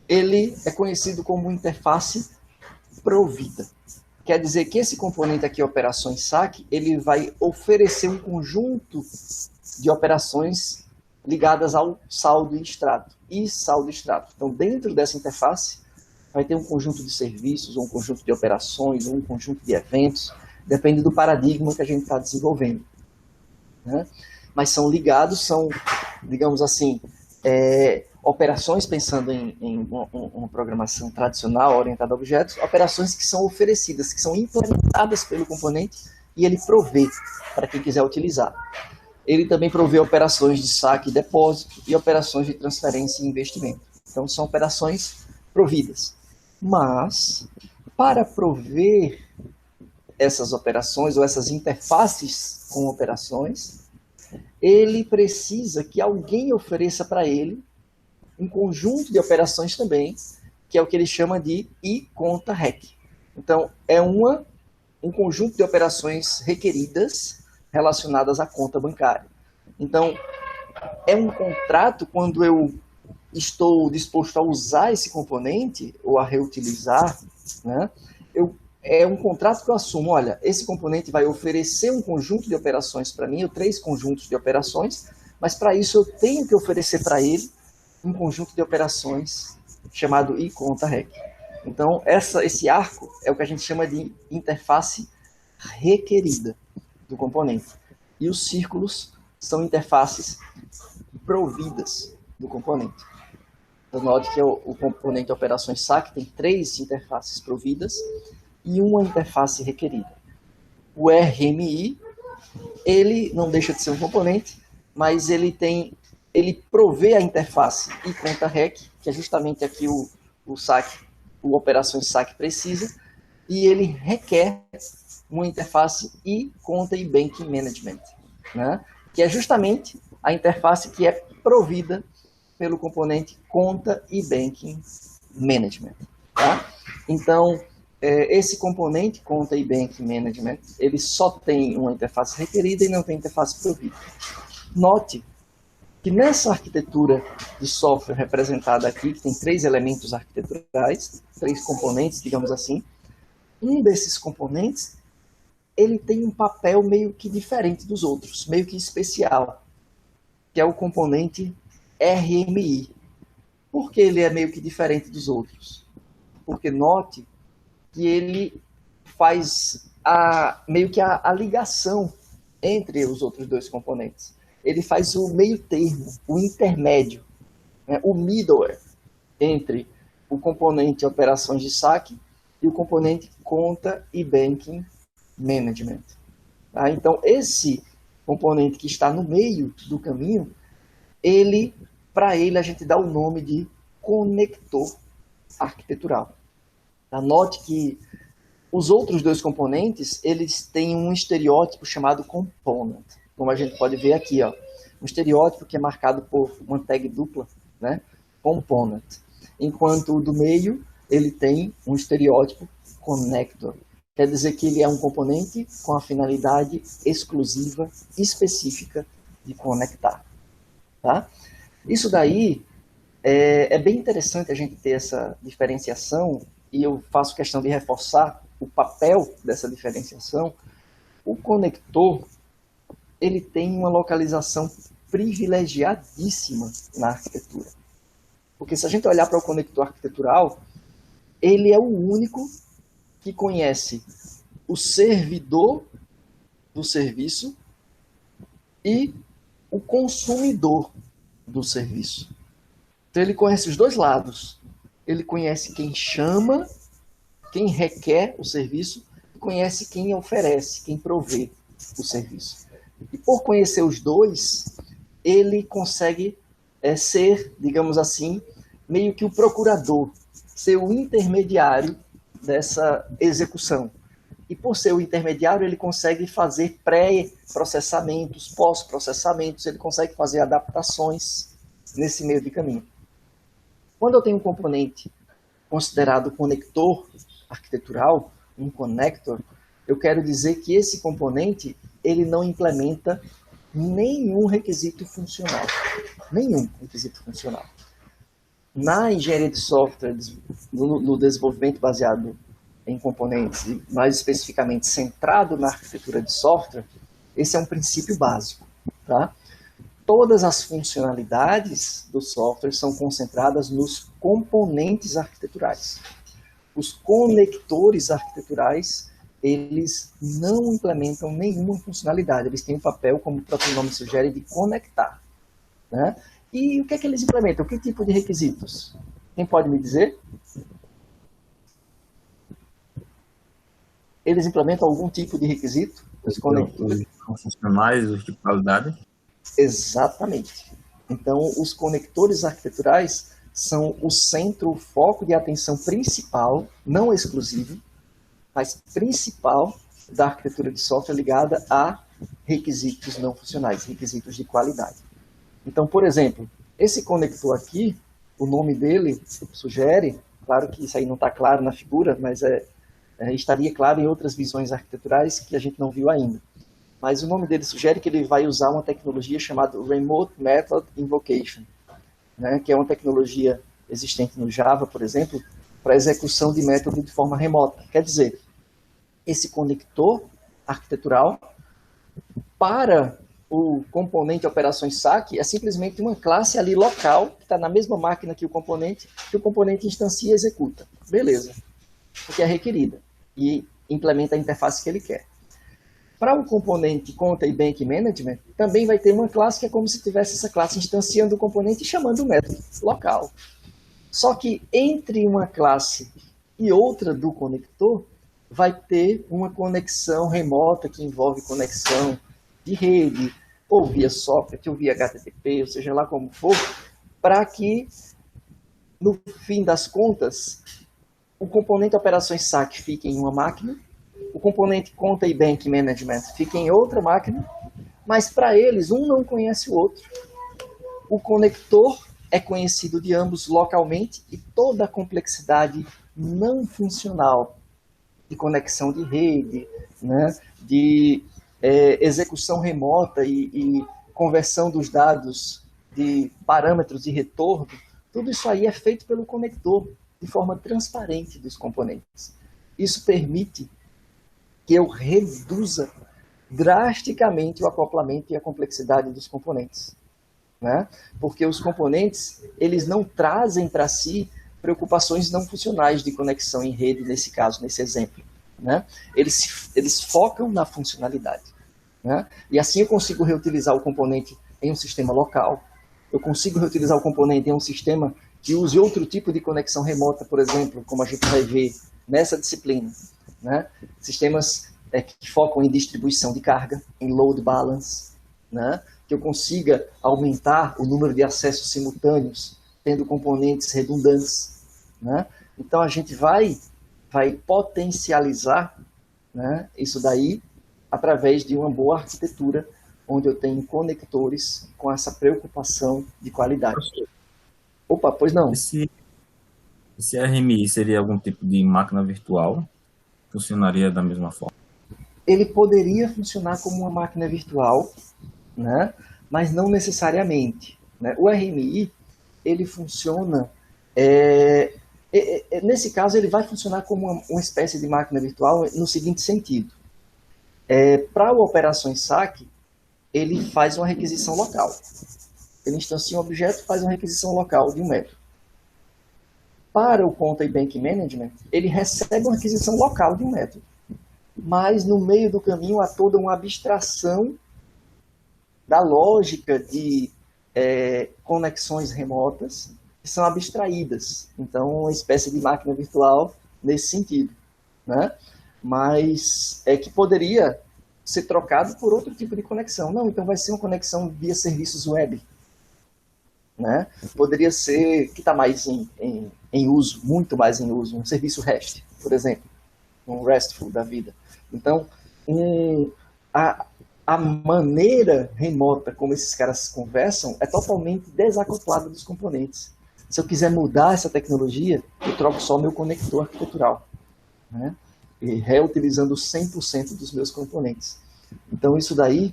ele é conhecido como interface provida. Quer dizer que esse componente aqui, operações SAC, ele vai oferecer um conjunto de operações ligadas ao saldo e extrato. E saldo e extrato. Então, dentro dessa interface, vai ter um conjunto de serviços, ou um conjunto de operações, ou um conjunto de eventos, depende do paradigma que a gente está desenvolvendo. Né? Mas são ligados, são, digamos assim, operações, pensando em uma programação tradicional, orientada a objetos, operações que são oferecidas, que são implementadas pelo componente e ele provê para quem quiser utilizar. Ele também provê operações de saque e depósito e operações de transferência e investimento. Então, são operações providas. Mas, para prover essas operações ou essas interfaces com operações, ele precisa que alguém ofereça para ele um conjunto de operações também que é o que ele chama de e-conta REC. Então, é um conjunto de operações requeridas relacionadas à conta bancária. Então, é um contrato quando eu estou disposto a usar esse componente ou a reutilizar, né? É um contrato que eu assumo, olha, esse componente vai oferecer um conjunto de operações para mim, ou 3 conjuntos de operações, mas para isso eu tenho que oferecer para ele um conjunto de operações chamado e-conta REC. Então, esse arco é o que a gente chama de interface requerida do componente. E os círculos são interfaces providas do componente. Então, note que o componente operações saque tem 3 interfaces providas e uma interface requerida. O RMI, ele não deixa de ser um componente, mas ele provê a interface e-conta REC, que é justamente aqui o saque, o operações saque precisa, e ele requer uma interface e-conta e banking management, né? Que é justamente a interface que é provida pelo componente conta e banking management. Tá? Então, esse componente conta e banking management, ele só tem uma interface requerida e não tem interface provida. Note que nessa arquitetura de software representada aqui, que tem 3 elementos arquiteturais, 3 componentes, digamos assim, um desses componentes, ele tem um papel meio que diferente dos outros, meio que especial, que é o componente RMI. Por que ele é meio que diferente dos outros? Porque note que ele faz meio que a ligação entre os outros 2 componentes. Ele faz o meio termo, o intermédio, né, o middleware entre o componente operações de saque e o componente conta e banking management. Tá? Então, esse componente que está no meio do caminho, para ele a gente dá o nome de conector arquitetural. Tá? Note que os outros 2 componentes, eles têm um estereótipo chamado component, como a gente pode ver aqui, ó, um estereótipo que é marcado por uma tag dupla, né? Component. Enquanto o do meio, ele tem um estereótipo connector. Quer dizer que ele é um componente com a finalidade exclusiva, específica de conectar. Tá? Isso daí é bem interessante a gente ter essa diferenciação, e eu faço questão de reforçar o papel dessa diferenciação. O conector, ele tem uma localização privilegiadíssima na arquitetura. Porque se a gente olhar para o conector arquitetural, ele é o único que conhece o servidor do serviço e o consumidor do serviço. Então ele conhece os 2 lados. Ele conhece quem chama, quem requer o serviço, e conhece quem oferece, quem provê o serviço. E por conhecer os 2, ele consegue ser, digamos assim, meio que o procurador, ser o intermediário dessa execução. E por ser o intermediário, ele consegue fazer pré-processamentos, pós-processamentos, ele consegue fazer adaptações nesse meio de caminho. Quando eu tenho um componente considerado conector arquitetural, um connector, eu quero dizer que esse componente ele não implementa nenhum requisito funcional. Nenhum requisito funcional. Na engenharia de software, no desenvolvimento baseado em componentes, e mais especificamente centrado na arquitetura de software, esse é um princípio básico. Tá? Todas as funcionalidades do software são concentradas nos componentes arquiteturais. Os conectores arquiteturais, eles não implementam nenhuma funcionalidade. Eles têm um papel, como o próprio nome sugere, de conectar. Né? E o que é que eles implementam? Que tipo de requisitos? Quem pode me dizer? Eles implementam algum tipo de requisito? Os conectores funcionais, os de qualidade? Exatamente. Então, os conectores arquiteturais são o centro, o foco de atenção principal, não exclusivo, mas principal da arquitetura de software ligada a requisitos não funcionais, requisitos de qualidade. Então, por exemplo, esse conector aqui, o nome dele sugere, Claro que isso aí não está claro na figura, mas estaria claro em outras visões arquiteturais que a gente não viu ainda. Mas o nome dele sugere que ele vai usar uma tecnologia chamada Remote Method Invocation, né, que é uma tecnologia existente no Java, por exemplo, para execução de método de forma remota. Quer dizer, esse conector arquitetural para o componente operações SAC é simplesmente uma classe ali local, que está na mesma máquina que o componente instancia e executa. Beleza. Porque é requerida. E implementa a interface que ele quer. Para o componente Conta e Bank Management, também vai ter uma classe que é como se tivesse essa classe instanciando o componente e chamando o método local. Só que entre uma classe e outra do conector, vai ter uma conexão remota que envolve conexão de rede, ou via socket, ou via HTTP, ou seja lá como for, para que, no fim das contas, o componente operações SAC fique em uma máquina, o componente Conta e Bank Management fique em outra máquina, mas para eles, um não conhece o outro. O conector é conhecido de ambos localmente e toda a complexidade não funcional de conexão de rede, né, de execução remota e conversão dos dados de parâmetros de retorno, tudo isso aí é feito pelo conector de forma transparente dos componentes. Isso permite que eu reduza drasticamente o acoplamento e a complexidade dos componentes, né? Porque os componentes, eles não trazem para si preocupações não funcionais de conexão em rede, nesse caso, nesse exemplo, né? Eles focam na funcionalidade, né? E assim eu consigo reutilizar o componente em um sistema local, eu consigo reutilizar o componente em um sistema que use outro tipo de conexão remota, por exemplo, como a gente vai ver nessa disciplina, né? Sistemas que focam em distribuição de carga, em load balance, né? Que eu consiga aumentar o número de acessos simultâneos, tendo componentes redundantes, né? Então a gente vai potencializar, né, isso daí através de uma boa arquitetura, onde eu tenho conectores com essa preocupação de qualidade. Opa, pois não. Esse RMI seria algum tipo de máquina virtual? Funcionaria da mesma forma? Ele poderia funcionar como uma máquina virtual, né, mas não necessariamente, né? O RMI, ele funciona... nesse caso, ele vai funcionar como uma espécie de máquina virtual no seguinte sentido. Para o operações SAC, ele faz uma requisição local. Ele instancia um objeto e faz uma requisição local de um método. Para o Conta e Bank Management, ele recebe uma requisição local de um método. Mas no meio do caminho há toda uma abstração da lógica de conexões remotas que são abstraídas. Então, uma espécie de máquina virtual nesse sentido, né? Mas que poderia ser trocado por outro tipo de conexão. Não, então vai ser uma conexão via serviços web, né? Poderia ser, que está mais em uso, muito mais em uso, um serviço REST, por exemplo, um RESTful da vida. Então, a maneira remota como esses caras conversam é totalmente desacoplada dos componentes. Se eu quiser mudar essa tecnologia, eu troco só meu conector arquitetural, né? E reutilizando 100% dos meus componentes. Então, isso daí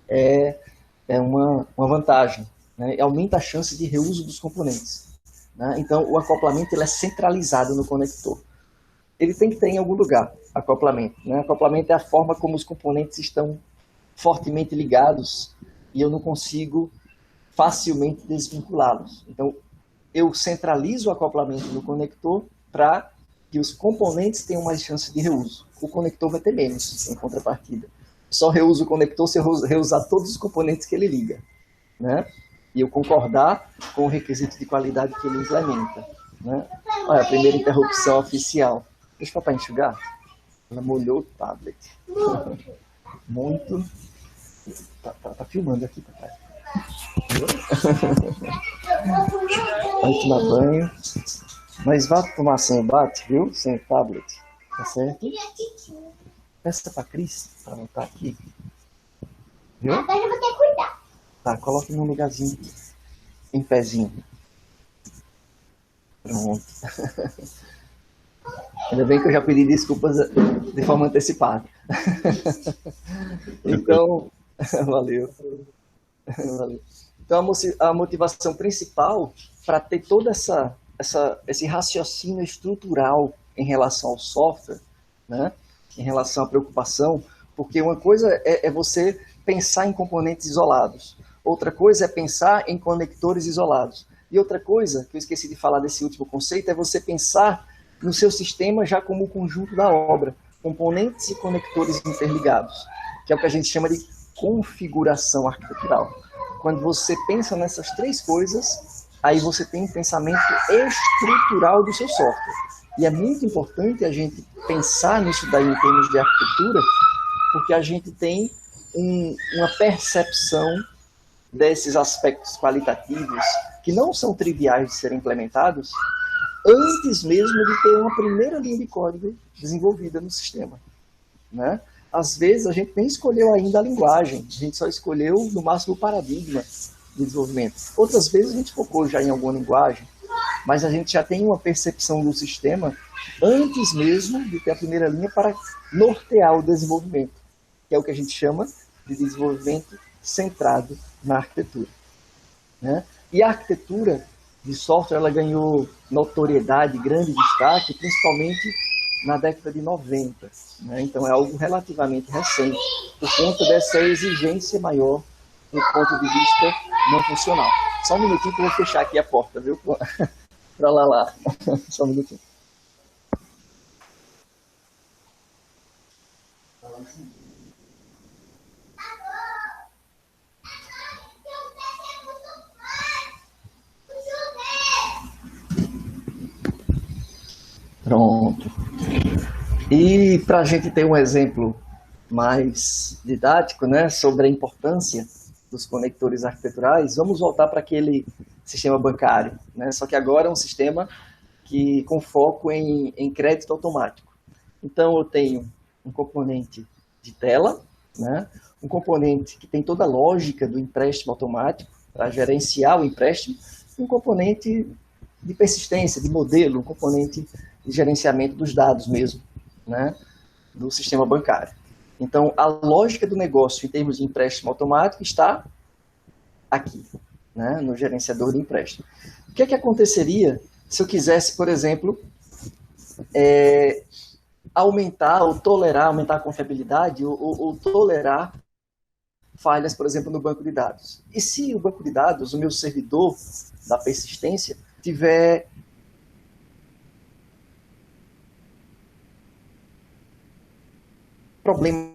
é uma vantagem, né? Aumenta a chance de reuso dos componentes, né? Então, o acoplamento ele é centralizado no conector. Ele tem que ter em algum lugar, acoplamento, né? Acoplamento é a forma como os componentes estão fortemente ligados e eu não consigo facilmente desvinculá-los. Então, eu centralizo o acoplamento no conector para que os componentes tenham mais chance de reuso. O conector vai ter menos, em contrapartida. Só reuso o conector se eu reusar todos os componentes que ele liga, né? E eu concordar com o requisito de qualidade que ele implementa, né? Olha, a primeira interrupção oficial. Deixa o papai enxugar. Ela molhou o tablet. Muito. Tá filmando aqui, papai. Vai tomar banho. Mas vá tomar sem o bate, viu? Sem o tablet. Tá certo? Peça pra Cris pra voltar aqui. Viu? Agora eu vou ter que cuidar. Tá, coloque num lugarzinho em pezinho. Pronto. Ainda bem que eu já pedi desculpas de forma antecipada. Então, valeu. Valeu. Então, a motivação principal para ter todo esse raciocínio estrutural em relação ao software, né? Em relação à preocupação, porque uma coisa é você pensar em componentes isolados, outra coisa é pensar em conectores isolados, e outra coisa, que eu esqueci de falar desse último conceito, é você pensar no seu sistema já como o conjunto da obra, componentes e conectores interligados, que é o que a gente chama de configuração arquitetural. Quando você pensa nessas três coisas, aí você tem um pensamento estrutural do seu software. E é muito importante a gente pensar nisso daí em termos de arquitetura, porque a gente tem uma percepção desses aspectos qualitativos que não são triviais de serem implementados antes mesmo de ter uma primeira linha de código desenvolvida no sistema, né? Às vezes a gente nem escolheu ainda a linguagem, a gente só escolheu no máximo o paradigma de desenvolvimento. Outras vezes a gente focou já em alguma linguagem, mas a gente já tem uma percepção do sistema antes mesmo de ter a primeira linha para nortear o desenvolvimento, que é o que a gente chama de desenvolvimento centrado na arquitetura, né? E a arquitetura de software ela ganhou notoriedade, grande destaque, principalmente na década de 90, né? Então é algo relativamente recente, por conta dessa exigência maior do ponto de vista não funcional. Só um minutinho que eu vou fechar aqui a porta, viu? Para lá. Só um minutinho. Pronto. E para a gente ter um exemplo mais didático, né, sobre a importância dos conectores arquiteturais, vamos voltar para aquele sistema bancário, né? Só que agora é um sistema com foco em crédito automático. Então eu tenho um componente de tela, né, um componente que tem toda a lógica do empréstimo automático para gerenciar o empréstimo, e um componente de persistência, de modelo, um componente de gerenciamento dos dados mesmo, né, do sistema bancário. Então, a lógica do negócio em termos de empréstimo automático está aqui, né, no gerenciador de empréstimo. O que é que aconteceria se eu quisesse, por exemplo, aumentar a confiabilidade ou tolerar falhas, por exemplo, no banco de dados? E se o banco de dados, o meu servidor da persistência, tiver problemas,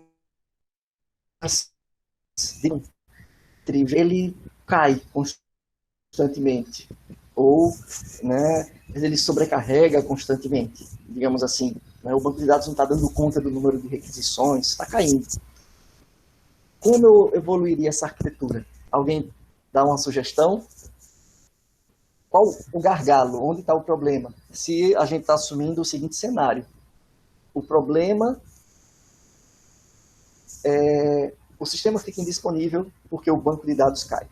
ele cai constantemente, ou, né, ele sobrecarrega constantemente, digamos assim, né, o banco de dados não está dando conta do número de requisições, está caindo. Como eu evoluiria essa arquitetura? Alguém dá uma sugestão? Qual o gargalo? Onde está o problema? Se a gente está assumindo o seguinte cenário: o problema o sistema fica indisponível porque o banco de dados cai.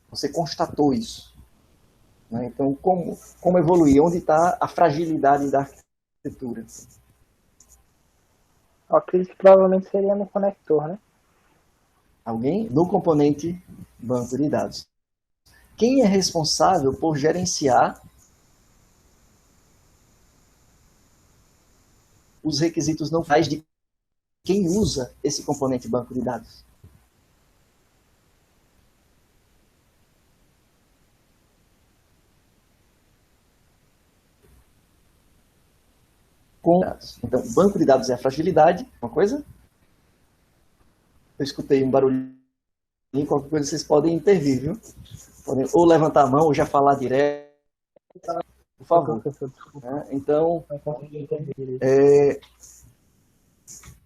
Você constatou isso, né? Então, como evoluir? Onde está a fragilidade da arquitetura? Eu acredito que provavelmente seria no conector, né? Alguém? No componente banco de dados. Quem é responsável por gerenciar os requisitos não finais de quem usa esse componente banco de dados? Então, banco de dados é a fragilidade, uma coisa. Eu escutei um barulhinho, qualquer coisa vocês podem intervir, viu? Podem ou levantar a mão ou já falar direto, por favor. Então,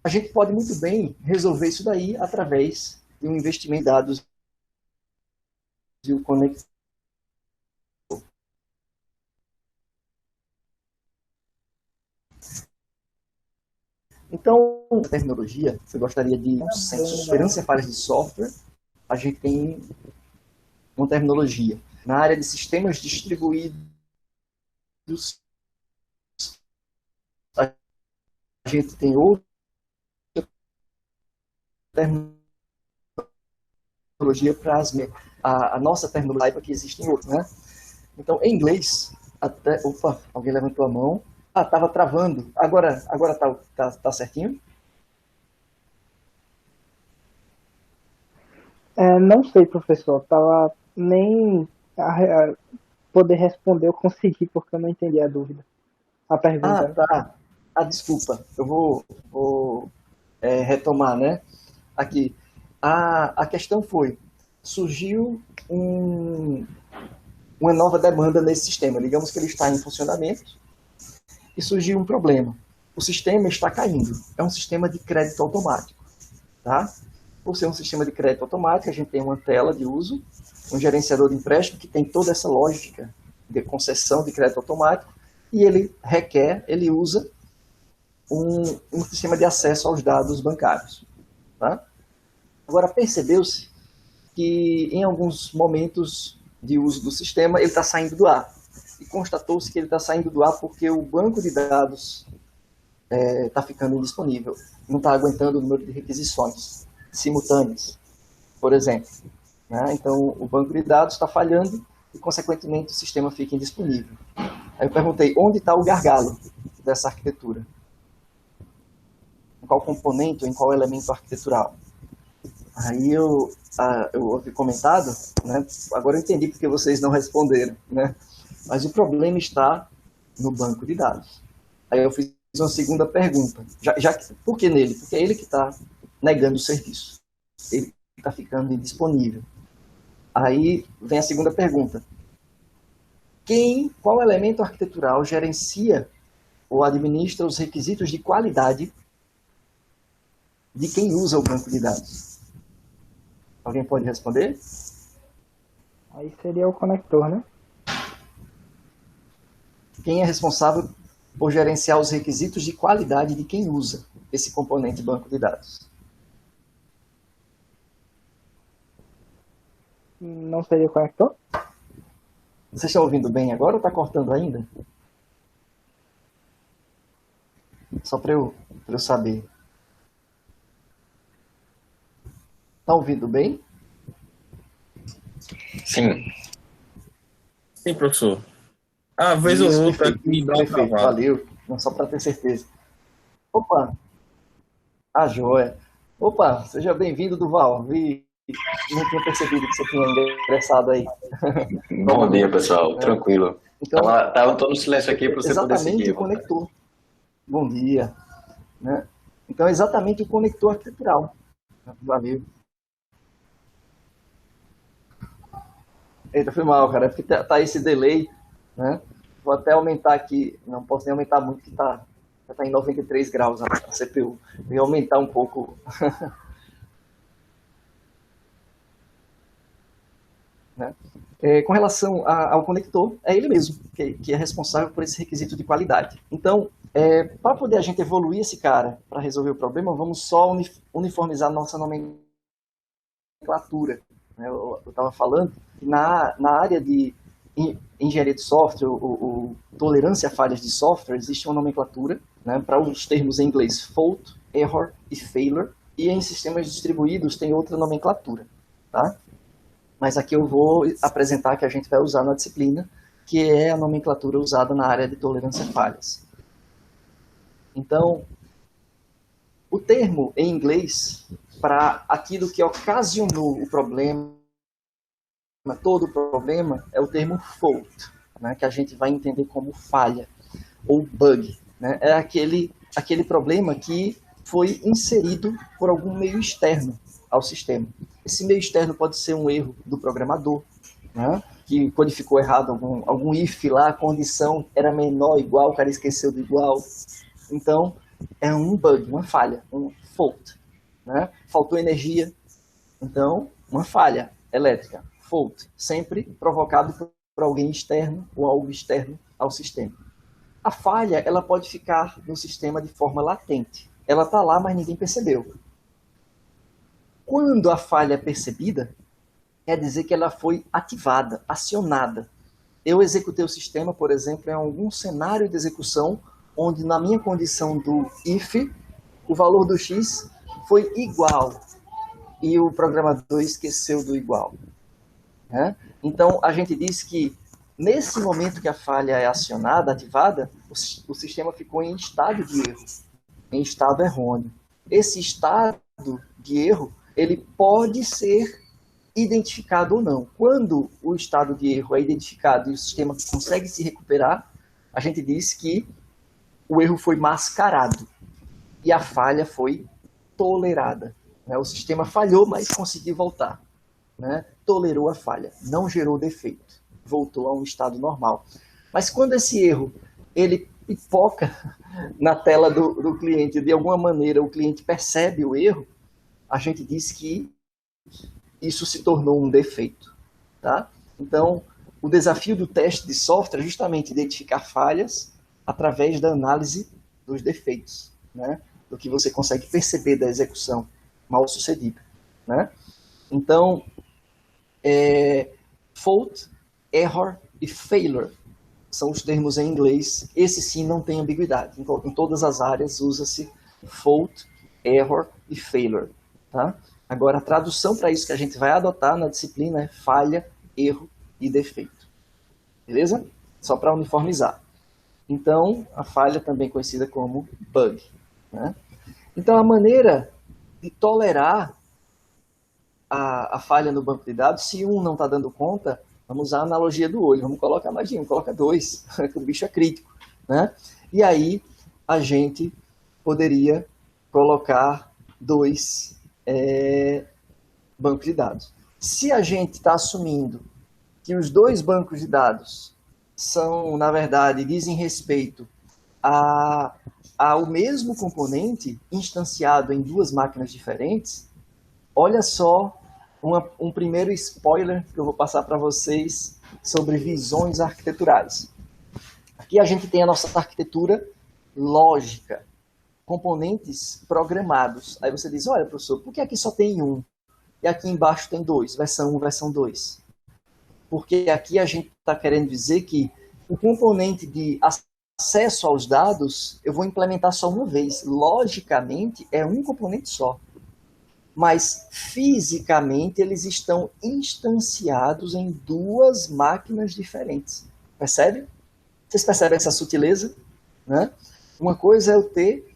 a gente pode muito bem resolver isso daí através de um investimento em dados e o conector. Então, a tecnologia, você gostaria de segurança e falhas de software, a gente tem uma terminologia. Na área de sistemas distribuídos a gente tem outra terminologia para a nossa terminologia que existe em outro, né? Então, em inglês, até... Opa, alguém levantou a mão. Ah, estava travando. Agora tá certinho? Não sei, professor. Tava nem poder responder, eu consegui, porque eu não entendi a dúvida. A pergunta. Ah, tá. Ah, desculpa. Eu vou retomar, né? Aqui. A questão foi, surgiu uma nova demanda nesse sistema. Digamos que ele está em funcionamento e surgiu um problema. O sistema está caindo. É um sistema de crédito automático, tá? Por ser um sistema de crédito automático, a gente tem uma tela de uso, um gerenciador de empréstimo que tem toda essa lógica de concessão de crédito automático e ele usa um sistema de acesso aos dados bancários, tá? Agora, percebeu-se que em alguns momentos de uso do sistema ele está saindo do ar. E constatou-se que ele está saindo do ar porque o banco de dados está ficando indisponível, não está aguentando o número de requisições simultâneas, por exemplo, né? Então, o banco de dados está falhando e, consequentemente, o sistema fica indisponível. Aí eu perguntei, onde está o gargalo dessa arquitetura? Em qual componente ou em qual elemento arquitetural? Aí eu ouvi comentado, né? Agora eu entendi porque vocês não responderam, né? Mas o problema está no banco de dados. Aí eu fiz uma segunda pergunta. Por que nele? Porque é ele que está negando o serviço. Ele está ficando indisponível. Aí vem a segunda pergunta. Qual elemento arquitetural gerencia ou administra os requisitos de qualidade de quem usa o banco de dados? Alguém pode responder? Aí seria o conector, né? Quem é responsável por gerenciar os requisitos de qualidade de quem usa esse componente banco de dados? Não seria o conector? Vocês estão ouvindo bem agora ou está cortando ainda? Só para eu saber. Está ouvindo bem? Sim. Sim, professor. Ah, vez ou outra aqui dá uma Perfeito, travada. valeu. Não, só para ter certeza. Opa! A joia. Opa, seja bem-vindo, Duval. Não tinha percebido que você tinha ingressado aí. Bom dia, pessoal. Tranquilo. Então, Tô no silêncio aqui para você poder exatamente seguir. o conector. Bom dia. Né? Então, é exatamente o conector arquitetural. Valeu. Eita, foi mal, cara. É porque tá esse delay, né? Vou até aumentar aqui. Não posso nem aumentar muito, que já tá em 93 graus a CPU. Vou aumentar um pouco. Né? Com relação ao conector, é ele mesmo que é responsável por esse requisito de qualidade. Então, para poder a gente evoluir esse cara para resolver o problema, vamos só uniformizar nossa nomenclatura. Eu estava falando que na área de engenharia de software, ou tolerância a falhas de software, existe uma nomenclatura, né, para os termos em inglês fault, error e failure, e em sistemas distribuídos tem outra nomenclatura, tá? Mas aqui eu vou apresentar que a gente vai usar na disciplina, que é a nomenclatura usada na área de tolerância a falhas. Então, o termo em inglês para aquilo que ocasionou o problema, todo o problema, é o termo fault, né, que a gente vai entender como falha ou bug. Né? É aquele problema que foi inserido por algum meio externo ao sistema. Esse meio externo pode ser um erro do programador, né, que codificou errado algum if lá, a condição era menor ou igual, o cara esqueceu do igual. Então, é um bug, uma falha, um fault. Né? Faltou energia, então, uma falha elétrica, fault, sempre provocado por alguém externo ou algo externo ao sistema. A falha, ela pode ficar no sistema de forma latente. Ela está lá, mas ninguém percebeu. Quando a falha é percebida, quer dizer que ela foi ativada, acionada. eu executei o sistema, por exemplo, em algum cenário de execução onde na minha condição do if, o valor do x foi igual e o programador esqueceu do igual. Né? Então, a gente diz que nesse momento que a falha é acionada, ativada, o sistema ficou em estado de erro, em estado errôneo. Esse estado de erro, ele pode ser identificado ou não. Quando o estado de erro é identificado e o sistema consegue se recuperar, a gente diz que o erro foi mascarado e a falha foi tolerada. Né? O sistema falhou, mas conseguiu voltar. Né? Tolerou a falha, não gerou defeito, voltou a um estado normal. Mas quando esse erro ele pipoca na tela do cliente, de alguma maneira o cliente percebe o erro, a gente diz que isso se tornou um defeito. Tá? Então, o desafio do teste de software é justamente identificar falhas através da análise dos defeitos, né? Do que você consegue perceber da execução mal sucedida. Né? Então, fault, error e failure são os termos em inglês. Esse sim não tem ambiguidade. Em todas as áreas usa-se fault, error e failure. Tá? Agora, a tradução para isso que a gente vai adotar na disciplina é falha, erro e defeito. Beleza? Só para uniformizar. Então, a falha também conhecida como bug. Né? Então, a maneira de tolerar a falha no banco de dados, se um não está dando conta, vamos usar a analogia do olho, vamos colocar mais de um, coloca dois, que o bicho é crítico. Né? E aí, a gente poderia colocar dois bancos de dados. Se a gente está assumindo que os dois bancos de dados são, na verdade, dizem respeito ao mesmo componente instanciado em duas máquinas diferentes, olha só um primeiro spoiler que eu vou passar para vocês sobre visões arquiteturais. Aqui a gente tem a nossa arquitetura lógica, componentes programados. Aí você diz, olha, professor, por que aqui só tem um? E aqui embaixo tem dois, versão 1, versão 2. Porque aqui a gente está querendo dizer que o componente de acesso aos dados eu vou implementar só uma vez. Logicamente, é um componente só. Mas, fisicamente, eles estão instanciados em duas máquinas diferentes. Percebe? Vocês percebem essa sutileza? Né? Uma coisa é eu ter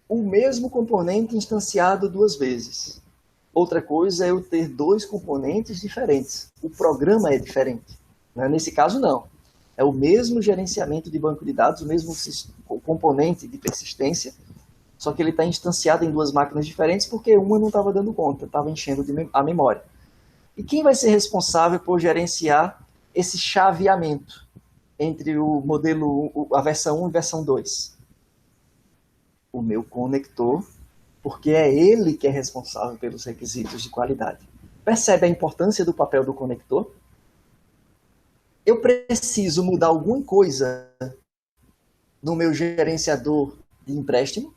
o mesmo componente instanciado duas vezes. Outra coisa é eu ter dois componentes diferentes. O programa é diferente. Né? Nesse caso, não. É o mesmo gerenciamento de banco de dados, o mesmo componente de persistência, só que ele está instanciado em duas máquinas diferentes porque uma não estava dando conta, estava enchendo a memória. E quem vai ser responsável por gerenciar esse chaveamento entre o modelo, a versão 1 e a versão 2? O meu conector, porque é ele que é responsável pelos requisitos de qualidade. Percebe a importância do papel do conector? Eu preciso mudar alguma coisa no meu gerenciador de empréstimo,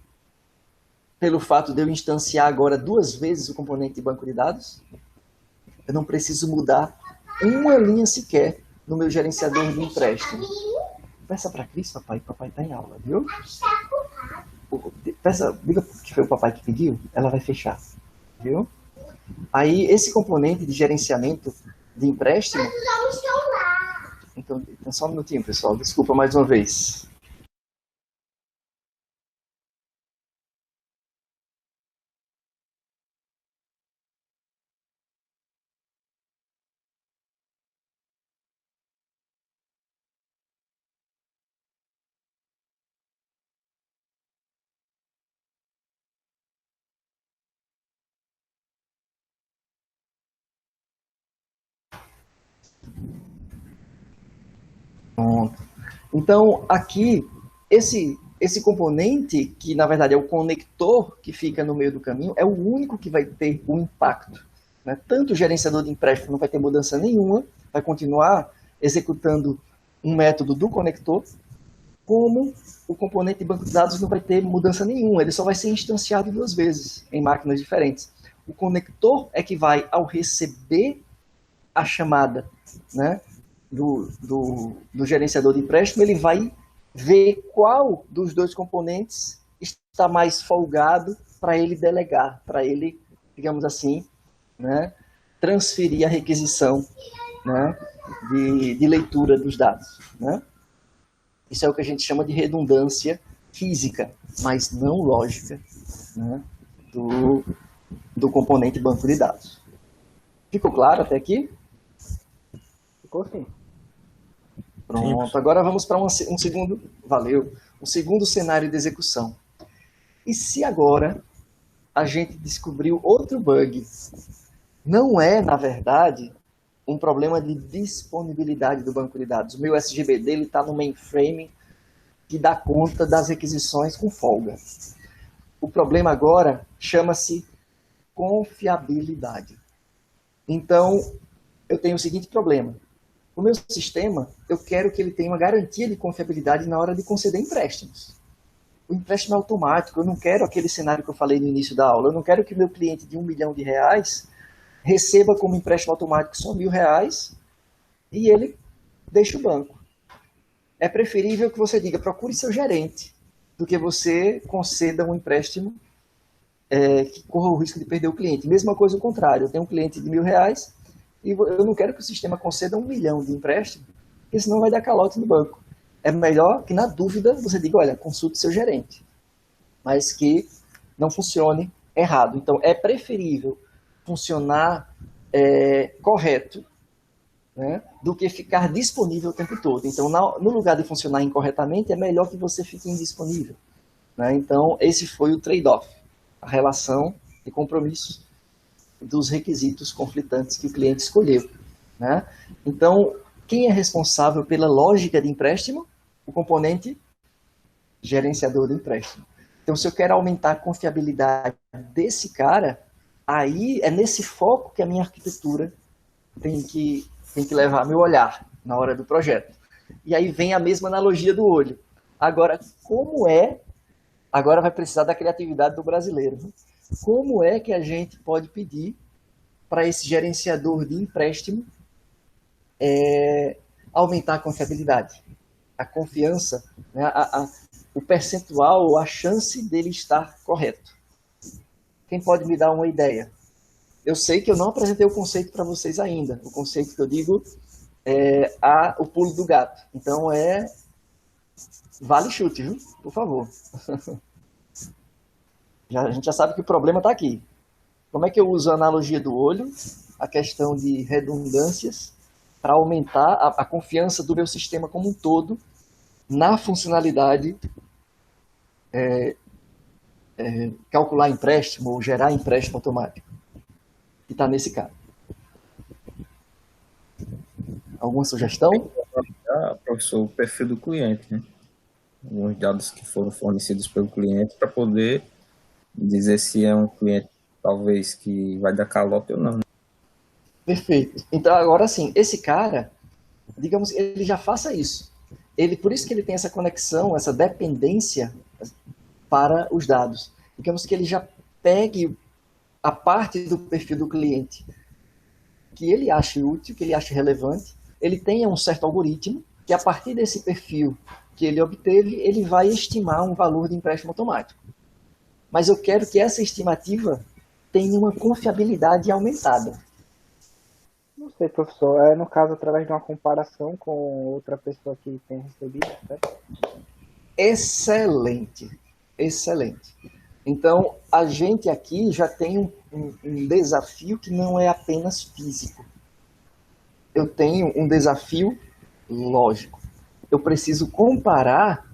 pelo fato de eu instanciar agora duas vezes o componente de banco de dados? Eu não preciso mudar uma linha sequer no meu gerenciador de empréstimo. Peça para Cris, papai está em aula, viu? Diga que foi o papai que pediu, ela vai fechar, viu? Aí, esse componente de gerenciamento de empréstimo... Então, só um minutinho, pessoal, desculpa mais uma vez. Então, aqui, esse componente, que na verdade é o conector que fica no meio do caminho, é o único que vai ter um impacto. Né? Tanto o gerenciador de empréstimo não vai ter mudança nenhuma, vai continuar executando um método do conector, como o componente de banco de dados não vai ter mudança nenhuma, ele só vai ser instanciado duas vezes em máquinas diferentes. O conector é que vai, ao receber a chamada, né, do gerenciador de empréstimo, ele vai ver qual dos dois componentes está mais folgado para ele delegar, para ele, digamos assim, né, transferir a requisição, né, de leitura dos dados. Né? Isso é o que a gente chama de redundância física, mas não lógica, né, do componente banco de dados. Ficou claro até aqui? Ficou sim. Pronto, agora vamos para um segundo, um segundo cenário de execução. E se agora a gente descobriu outro bug? Não é, na verdade, um problema de disponibilidade do banco de dados. O meu SGBD está no mainframe que dá conta das requisições com folga. O problema agora chama-se confiabilidade. Então, eu tenho o seguinte problema. O meu sistema, eu quero que ele tenha uma garantia de confiabilidade na hora de conceder empréstimos. O empréstimo é automático, eu não quero aquele cenário que eu falei no início da aula, eu não quero que o meu cliente de R$1 milhão receba como empréstimo automático só R$1.000 e ele deixe o banco. É preferível que você diga, procure seu gerente, do que você conceda um empréstimo que corra o risco de perder o cliente. Mesma coisa o contrário, eu tenho um cliente de R$1.000 e eu não quero que o sistema conceda R$1 milhão de empréstimo, porque senão vai dar calote no banco. É melhor que, na dúvida, você diga, olha, consulte seu gerente, mas que não funcione errado. Então, é preferível funcionar correto, né, do que ficar disponível o tempo todo. Então, no lugar de funcionar incorretamente, é melhor que você fique indisponível. Né? Então, esse foi o trade-off, a relação de compromisso dos requisitos conflitantes que o cliente escolheu. Né? Então, quem é responsável pela lógica de empréstimo? O componente gerenciador do empréstimo. Então, se eu quero aumentar a confiabilidade desse cara, aí é nesse foco que a minha arquitetura tem que levar meu olhar na hora do projeto. E aí vem a mesma analogia do olho. Agora, agora vai precisar da criatividade do brasileiro. Né? Como é que a gente pode pedir para esse gerenciador de empréstimo aumentar a confiabilidade? A confiança, né, o percentual, a chance dele estar correto. Quem pode me dar uma ideia? Eu sei que eu não apresentei o conceito para vocês ainda. O conceito que eu digo é o pulo do gato. Então vale chute, viu? Por favor. A gente já sabe que o problema está aqui. Como é que eu uso a analogia do olho, a questão de redundâncias, para aumentar a confiança do meu sistema como um todo na funcionalidade calcular empréstimo ou gerar empréstimo automático, que está nesse caso. Alguma sugestão? Professor, o perfil do cliente, né? Alguns dados que foram fornecidos pelo cliente para poder dizer se é um cliente, talvez, que vai dar calote ou não. Perfeito. Então, agora sim, esse cara, digamos, ele já faça isso. Por isso que ele tem essa conexão, essa dependência para os dados. Digamos que ele já pegue a parte do perfil do cliente que ele ache útil, que ele ache relevante, ele tenha um certo algoritmo, que a partir desse perfil que ele obteve, ele vai estimar um valor de empréstimo automático. Mas eu quero que essa estimativa tenha uma confiabilidade aumentada. Não sei, professor. No caso, através de uma comparação com outra pessoa que tem recebido, certo? Excelente. Excelente. Então, a gente aqui já tem um desafio que não é apenas físico. Eu tenho um desafio lógico. Eu preciso comparar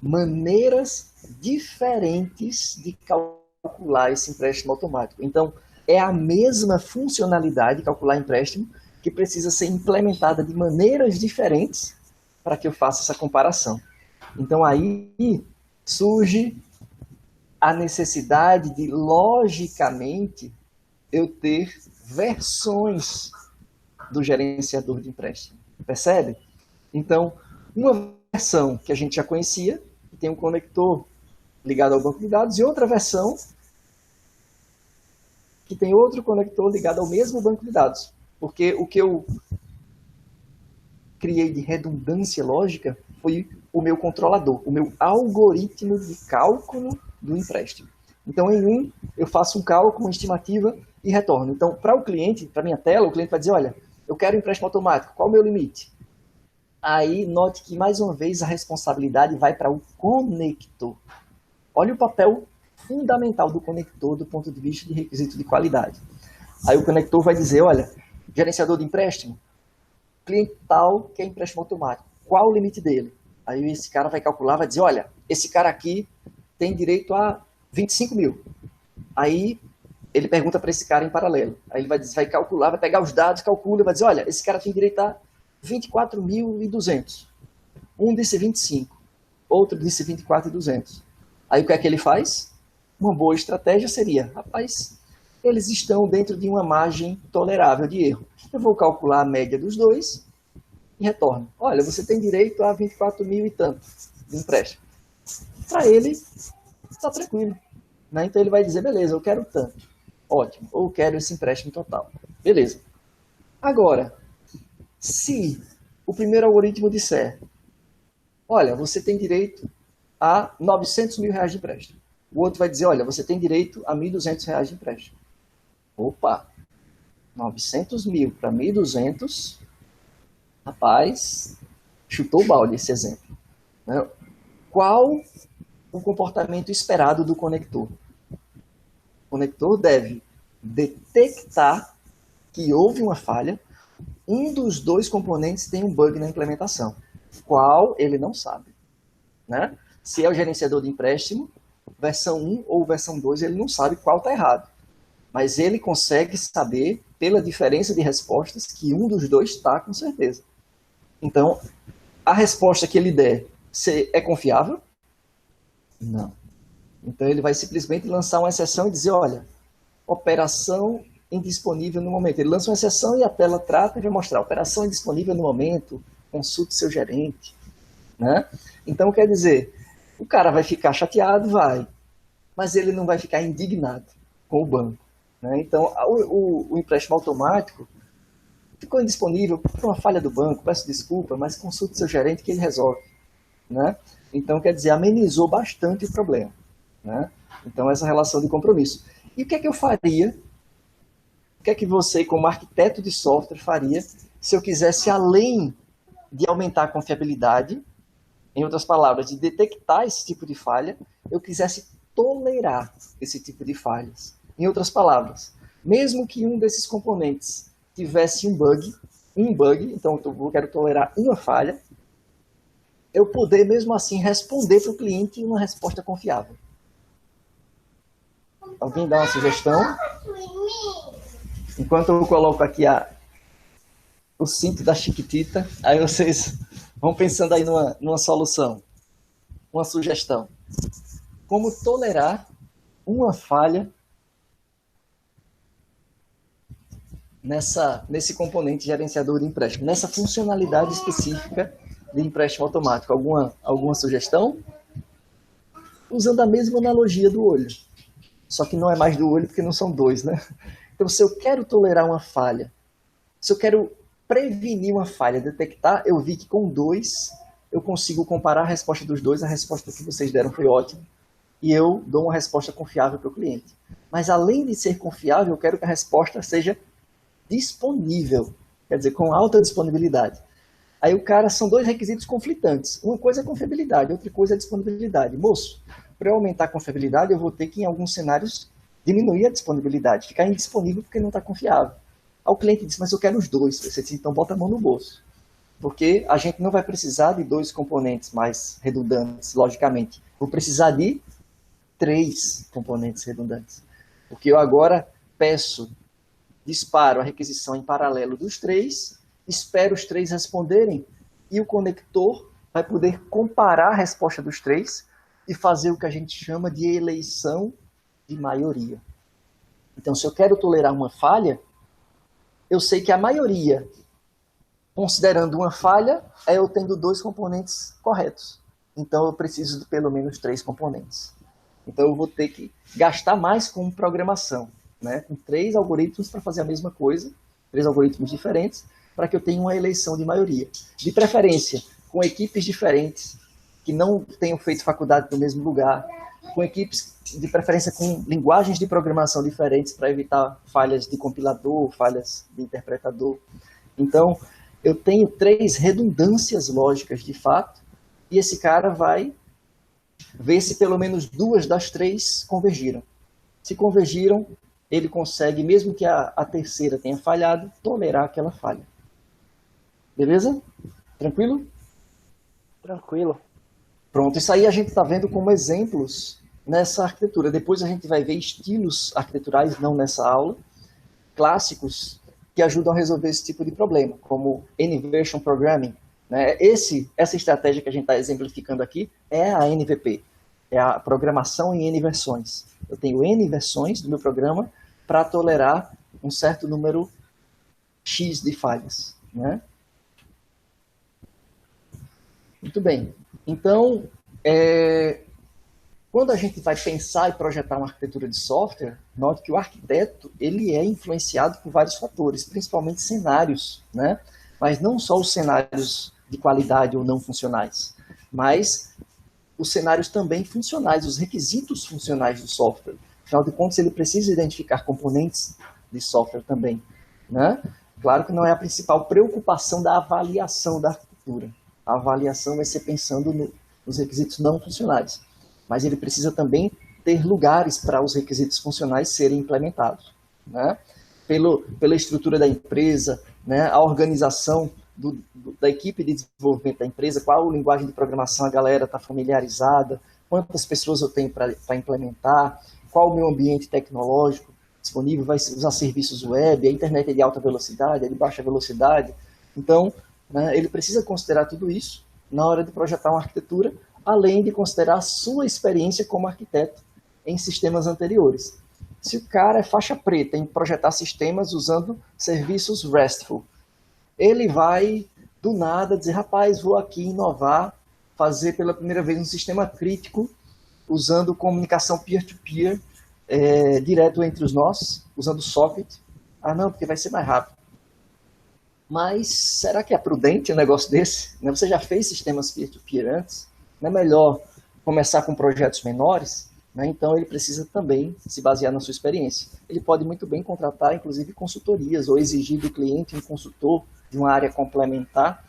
maneiras diferentes de calcular esse empréstimo automático. Então, é a mesma funcionalidade, calcular empréstimo, que precisa ser implementada de maneiras diferentes para que eu faça essa comparação. Então, aí surge a necessidade de, logicamente, eu ter versões do gerenciador de empréstimo. Percebe? Então, uma versão que a gente já conhecia, que tem um conector ligado ao banco de dados, e outra versão que tem outro conector ligado ao mesmo banco de dados. Porque o que eu criei de redundância lógica foi o meu controlador, o meu algoritmo de cálculo do empréstimo. Então, em um, eu faço um cálculo, uma estimativa e retorno. Então, para o cliente, para a minha tela, o cliente vai dizer, olha, eu quero empréstimo automático, qual o meu limite? Aí, note que, mais uma vez, a responsabilidade vai para o conector. Olha o papel fundamental do conector do ponto de vista de requisito de qualidade. Aí o conector vai dizer, olha, gerenciador de empréstimo, cliente tal quer empréstimo automático, qual o limite dele? Aí esse cara vai calcular, vai dizer, olha, esse cara aqui tem direito a 25 mil. Aí ele pergunta para esse cara em paralelo. Aí ele vai calcular, vai pegar os dados, calcula, vai dizer, olha, esse cara tem direito a 24.200. Um disse 25, outro disse 24.200. Aí o que é que ele faz? Uma boa estratégia seria, rapaz, eles estão dentro de uma margem tolerável de erro. Eu vou calcular a média dos dois e retorno. Olha, você tem direito a 24 mil e tanto de empréstimo. Para ele, está tranquilo. Né? Então ele vai dizer, beleza, eu quero tanto. Ótimo. Ou eu quero esse empréstimo total. Beleza. Agora, se o primeiro algoritmo disser, olha, você tem direito a 900 mil reais de empréstimo. O outro vai dizer, olha, você tem direito a 1.200 reais de empréstimo. Opa, 900 mil para 1.200, rapaz, chutou o balde esse exemplo. Né? Qual o comportamento esperado do conector? O conector deve detectar que houve uma falha, um dos dois componentes tem um bug na implementação. Qual, ele não sabe. Né? Se é o gerenciador de empréstimo, versão 1 ou versão 2, ele não sabe qual está errado. Mas ele consegue saber, pela diferença de respostas, que um dos dois está com certeza. Então, a resposta que ele der é confiável? Não. Então, ele vai simplesmente lançar uma exceção e dizer, olha, operação indisponível no momento. Ele lança uma exceção e a tela trata e vai mostrar, operação indisponível no momento, consulte seu gerente. Né? Então, quer dizer, o cara vai ficar chateado, vai, mas ele não vai ficar indignado com o banco. Né? Então, o empréstimo automático ficou indisponível por uma falha do banco, peço desculpa, mas consulte seu gerente que ele resolve. Né? Então, quer dizer, amenizou bastante o problema. Né? Então, essa relação de compromisso. E o que é que eu faria? O que é que você, como arquiteto de software, faria se eu quisesse, além de aumentar a confiabilidade, em outras palavras, de detectar esse tipo de falha, eu quisesse tolerar esse tipo de falhas? Em outras palavras, mesmo que um desses componentes tivesse um bug, então eu quero tolerar uma falha, eu poder mesmo assim responder para o cliente uma resposta confiável. Alguém dá uma sugestão? Enquanto eu coloco aqui o cinto da Chiquitita, aí vocês vão pensando aí numa solução, uma sugestão. Como tolerar uma falha nesse componente gerenciador de empréstimo, nessa funcionalidade específica de empréstimo automático. Alguma sugestão? Usando a mesma analogia do olho. Só que não é mais do olho porque não são dois, né? Então, se eu quero tolerar uma falha, se eu quero prevenir uma falha, detectar, eu vi que com dois eu consigo comparar a resposta dos dois, a resposta que vocês deram foi ótima, e eu dou uma resposta confiável para o cliente. Mas além de ser confiável, eu quero que a resposta seja disponível, quer dizer, com alta disponibilidade. Aí são dois requisitos conflitantes. Uma coisa é confiabilidade, outra coisa é disponibilidade. Moço, para eu aumentar a confiabilidade, eu vou ter que, em alguns cenários, diminuir a disponibilidade, ficar indisponível porque não está confiável. Aí o cliente diz, mas eu quero os dois. Você diz, então bota a mão no bolso. Porque a gente não vai precisar de dois componentes mais redundantes, logicamente. Vou precisar de 3 componentes redundantes. Porque eu agora disparo a requisição em paralelo dos 3, espero os 3 responderem e o conector vai poder comparar a resposta dos 3 e fazer o que a gente chama de eleição de maioria. Então, se eu quero tolerar uma falha, eu sei que a maioria, considerando uma falha, é eu tendo 2 componentes corretos. Então, eu preciso de pelo menos 3 componentes. Então, eu vou ter que gastar mais com programação, né? Com 3 algoritmos para fazer a mesma coisa, 3 algoritmos diferentes, para que eu tenha uma eleição de maioria. De preferência, com equipes diferentes, que não tenham feito faculdade no mesmo lugar, com equipes, de preferência, com linguagens de programação diferentes para evitar falhas de compilador, falhas de interpretador. Então, eu tenho 3 redundâncias lógicas de fato, e esse cara vai ver se pelo menos 2 das 3 convergiram. Se convergiram, ele consegue, mesmo que a terceira tenha falhado, tolerar aquela falha. Beleza? Tranquilo? Tranquilo. Pronto, isso aí a gente está vendo como exemplos nessa arquitetura. Depois a gente vai ver estilos arquiteturais, não nessa aula, clássicos, que ajudam a resolver esse tipo de problema, como N-version Programming. Né? Essa estratégia que a gente está exemplificando aqui é a NVP, é a programação em N versões. Eu tenho N versões do meu programa para tolerar um certo número X de falhas. Né? Muito bem. Então, quando a gente vai pensar e projetar uma arquitetura de software, note que o arquiteto ele é influenciado por vários fatores, principalmente cenários, né? Mas não só os cenários de qualidade ou não funcionais, mas os cenários também funcionais, os requisitos funcionais do software. Afinal de contas, ele precisa identificar componentes de software também. Né? Claro que não é a principal preocupação da avaliação da arquitetura. A avaliação vai ser pensando nos requisitos não funcionais. Mas ele precisa também ter lugares para os requisitos funcionais serem implementados. Né? Pela estrutura da empresa, né? A organização da equipe de desenvolvimento da empresa, qual linguagem de programação a galera está familiarizada, quantas pessoas eu tenho para implementar, qual o meu ambiente tecnológico disponível, vai usar serviços web, a internet é de alta velocidade, é de baixa velocidade. Então, né, ele precisa considerar tudo isso na hora de projetar uma arquitetura, além de considerar a sua experiência como arquiteto em sistemas anteriores. Se o cara é faixa preta em projetar sistemas usando serviços RESTful, ele vai, do nada, dizer, rapaz, vou aqui inovar, fazer pela primeira vez um sistema crítico, usando comunicação peer-to-peer, direto entre os nós, usando socket. Ah, não, porque vai ser mais rápido. Mas será que é prudente um negócio desse? Você já fez sistemas peer-to-peer antes? Não é melhor começar com projetos menores? Então, ele precisa também se basear na sua experiência. Ele pode muito bem contratar, inclusive, consultorias ou exigir do cliente um consultor de uma área complementar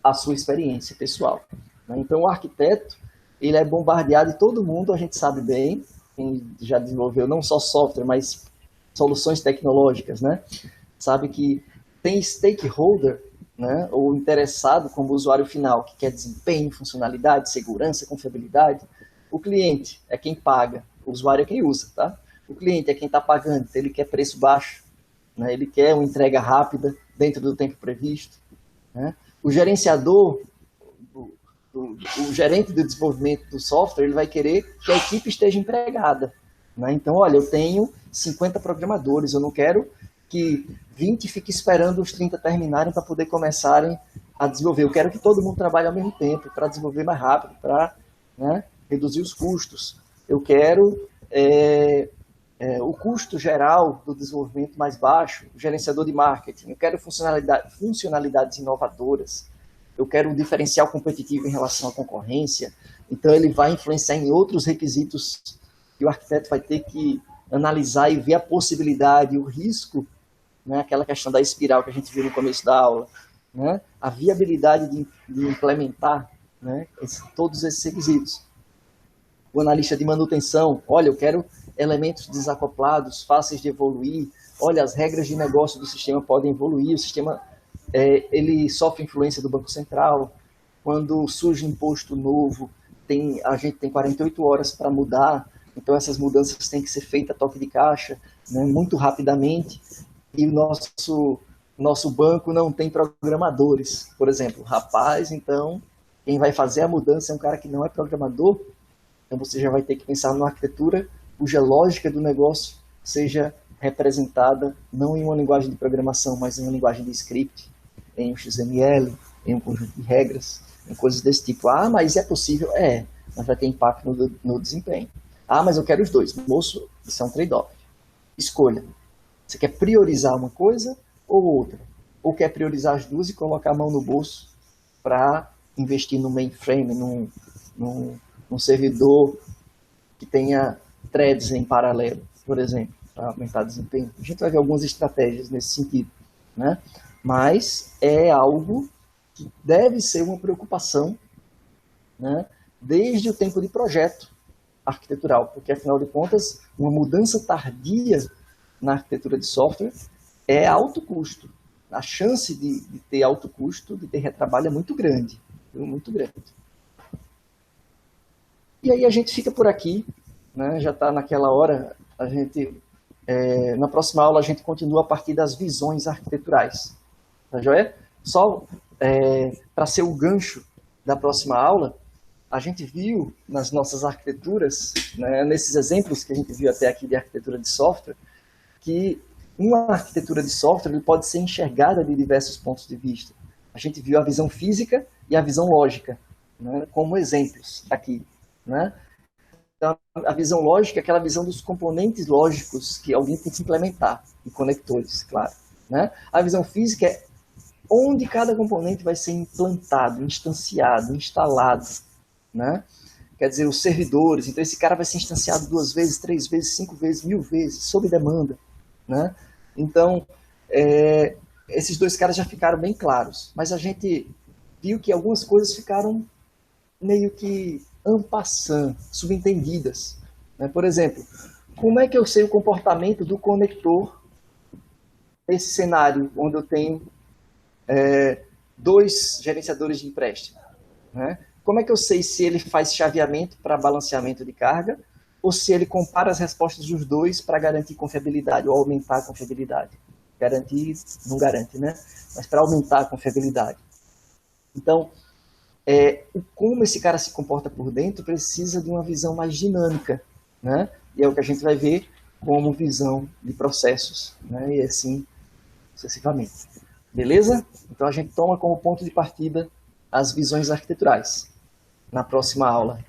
à sua experiência pessoal. Então, o arquiteto, ele é bombardeado e todo mundo, a gente sabe bem, quem já desenvolveu não só software, mas soluções tecnológicas, né? Sabe que tem stakeholder, né, ou interessado como usuário final, que quer desempenho, funcionalidade, segurança, confiabilidade. O cliente é quem paga, o usuário é quem usa, tá? O cliente é quem está pagando, então ele quer preço baixo, né? Ele quer uma entrega rápida dentro do tempo previsto. Né? O gerenciador, o gerente de desenvolvimento do software, ele vai querer que a equipe esteja empregada. Né? Então, olha, eu tenho 50 programadores, eu não quero que 20 fiquem esperando os 30 terminarem para poder começarem a desenvolver. Eu quero que todo mundo trabalhe ao mesmo tempo, para desenvolver mais rápido, para, né, reduzir os custos. Eu quero o custo geral do desenvolvimento mais baixo, o gerenciador de marketing. Eu quero funcionalidades inovadoras. Eu quero um diferencial competitivo em relação à concorrência. Então, ele vai influenciar em outros requisitos que o arquiteto vai ter que analisar e ver a possibilidade, o risco, né, aquela questão da espiral que a gente viu no começo da aula, né, a viabilidade de implementar, né, todos esses requisitos. O analista de manutenção, olha, eu quero elementos desacoplados, fáceis de evoluir, olha, as regras de negócio do sistema podem evoluir, o sistema ele sofre influência do Banco Central, quando surge imposto novo, a gente tem 48 horas para mudar, então essas mudanças têm que ser feitas a toque de caixa, né, muito rapidamente, e o nosso banco não tem programadores, por exemplo. Rapaz, então, quem vai fazer a mudança é um cara que não é programador, então você já vai ter que pensar numa arquitetura cuja lógica do negócio seja representada não em uma linguagem de programação, mas em uma linguagem de script, em um XML, em um conjunto de regras, em coisas desse tipo. Ah, mas é possível? Mas vai ter impacto no desempenho. Ah, mas eu quero os dois. Moço, isso é um trade-off. Escolha. Você quer priorizar uma coisa ou outra? ou quer priorizar as duas e colocar a mão no bolso para investir no mainframe, num servidor que tenha threads em paralelo, por exemplo, para aumentar o desempenho. A gente vai ver algumas estratégias nesse sentido, né? Mas é algo que deve ser uma preocupação, né, desde o tempo de projeto arquitetural, porque, afinal de contas, uma mudança tardia na arquitetura de software é alto custo. A chance de ter alto custo, de ter retrabalho, é muito grande. Muito grande. E aí a gente fica por aqui, né? Já está naquela hora, na próxima aula a gente continua a partir das visões arquiteturais. Tá joia? Só para ser o gancho da próxima aula, a gente viu nas nossas arquiteturas, né, nesses exemplos que a gente viu até aqui de arquitetura de software, que uma arquitetura de software ele pode ser enxergada de diversos pontos de vista. A gente viu a visão física e a visão lógica, né, como exemplos aqui, né? Então, a visão lógica é aquela visão dos componentes lógicos que alguém tem que implementar, e conectores, claro, né? A visão física é onde cada componente vai ser implantado, instanciado, instalado, né? Quer dizer, os servidores, então esse cara vai ser instanciado 2 vezes, 3 vezes, 5 vezes, 1000 vezes, sob demanda, né? Então, esses 2 caras já ficaram bem claros, mas a gente viu que algumas coisas ficaram meio que en passant, subentendidas, né? Por exemplo, como é que eu sei o comportamento do conector nesse cenário onde eu tenho 2 gerenciadores de empréstimo, né? Como é que eu sei se ele faz chaveamento para balanceamento de carga ou se ele compara as respostas dos 2 para garantir confiabilidade ou aumentar a confiabilidade? Garantir não garante, né? Mas para aumentar a confiabilidade. Então, como esse cara se comporta por dentro precisa de uma visão mais dinâmica, né? E é o que a gente vai ver como visão de processos, né? E assim sucessivamente. Beleza? Então a gente toma como ponto de partida as visões arquiteturais na próxima aula.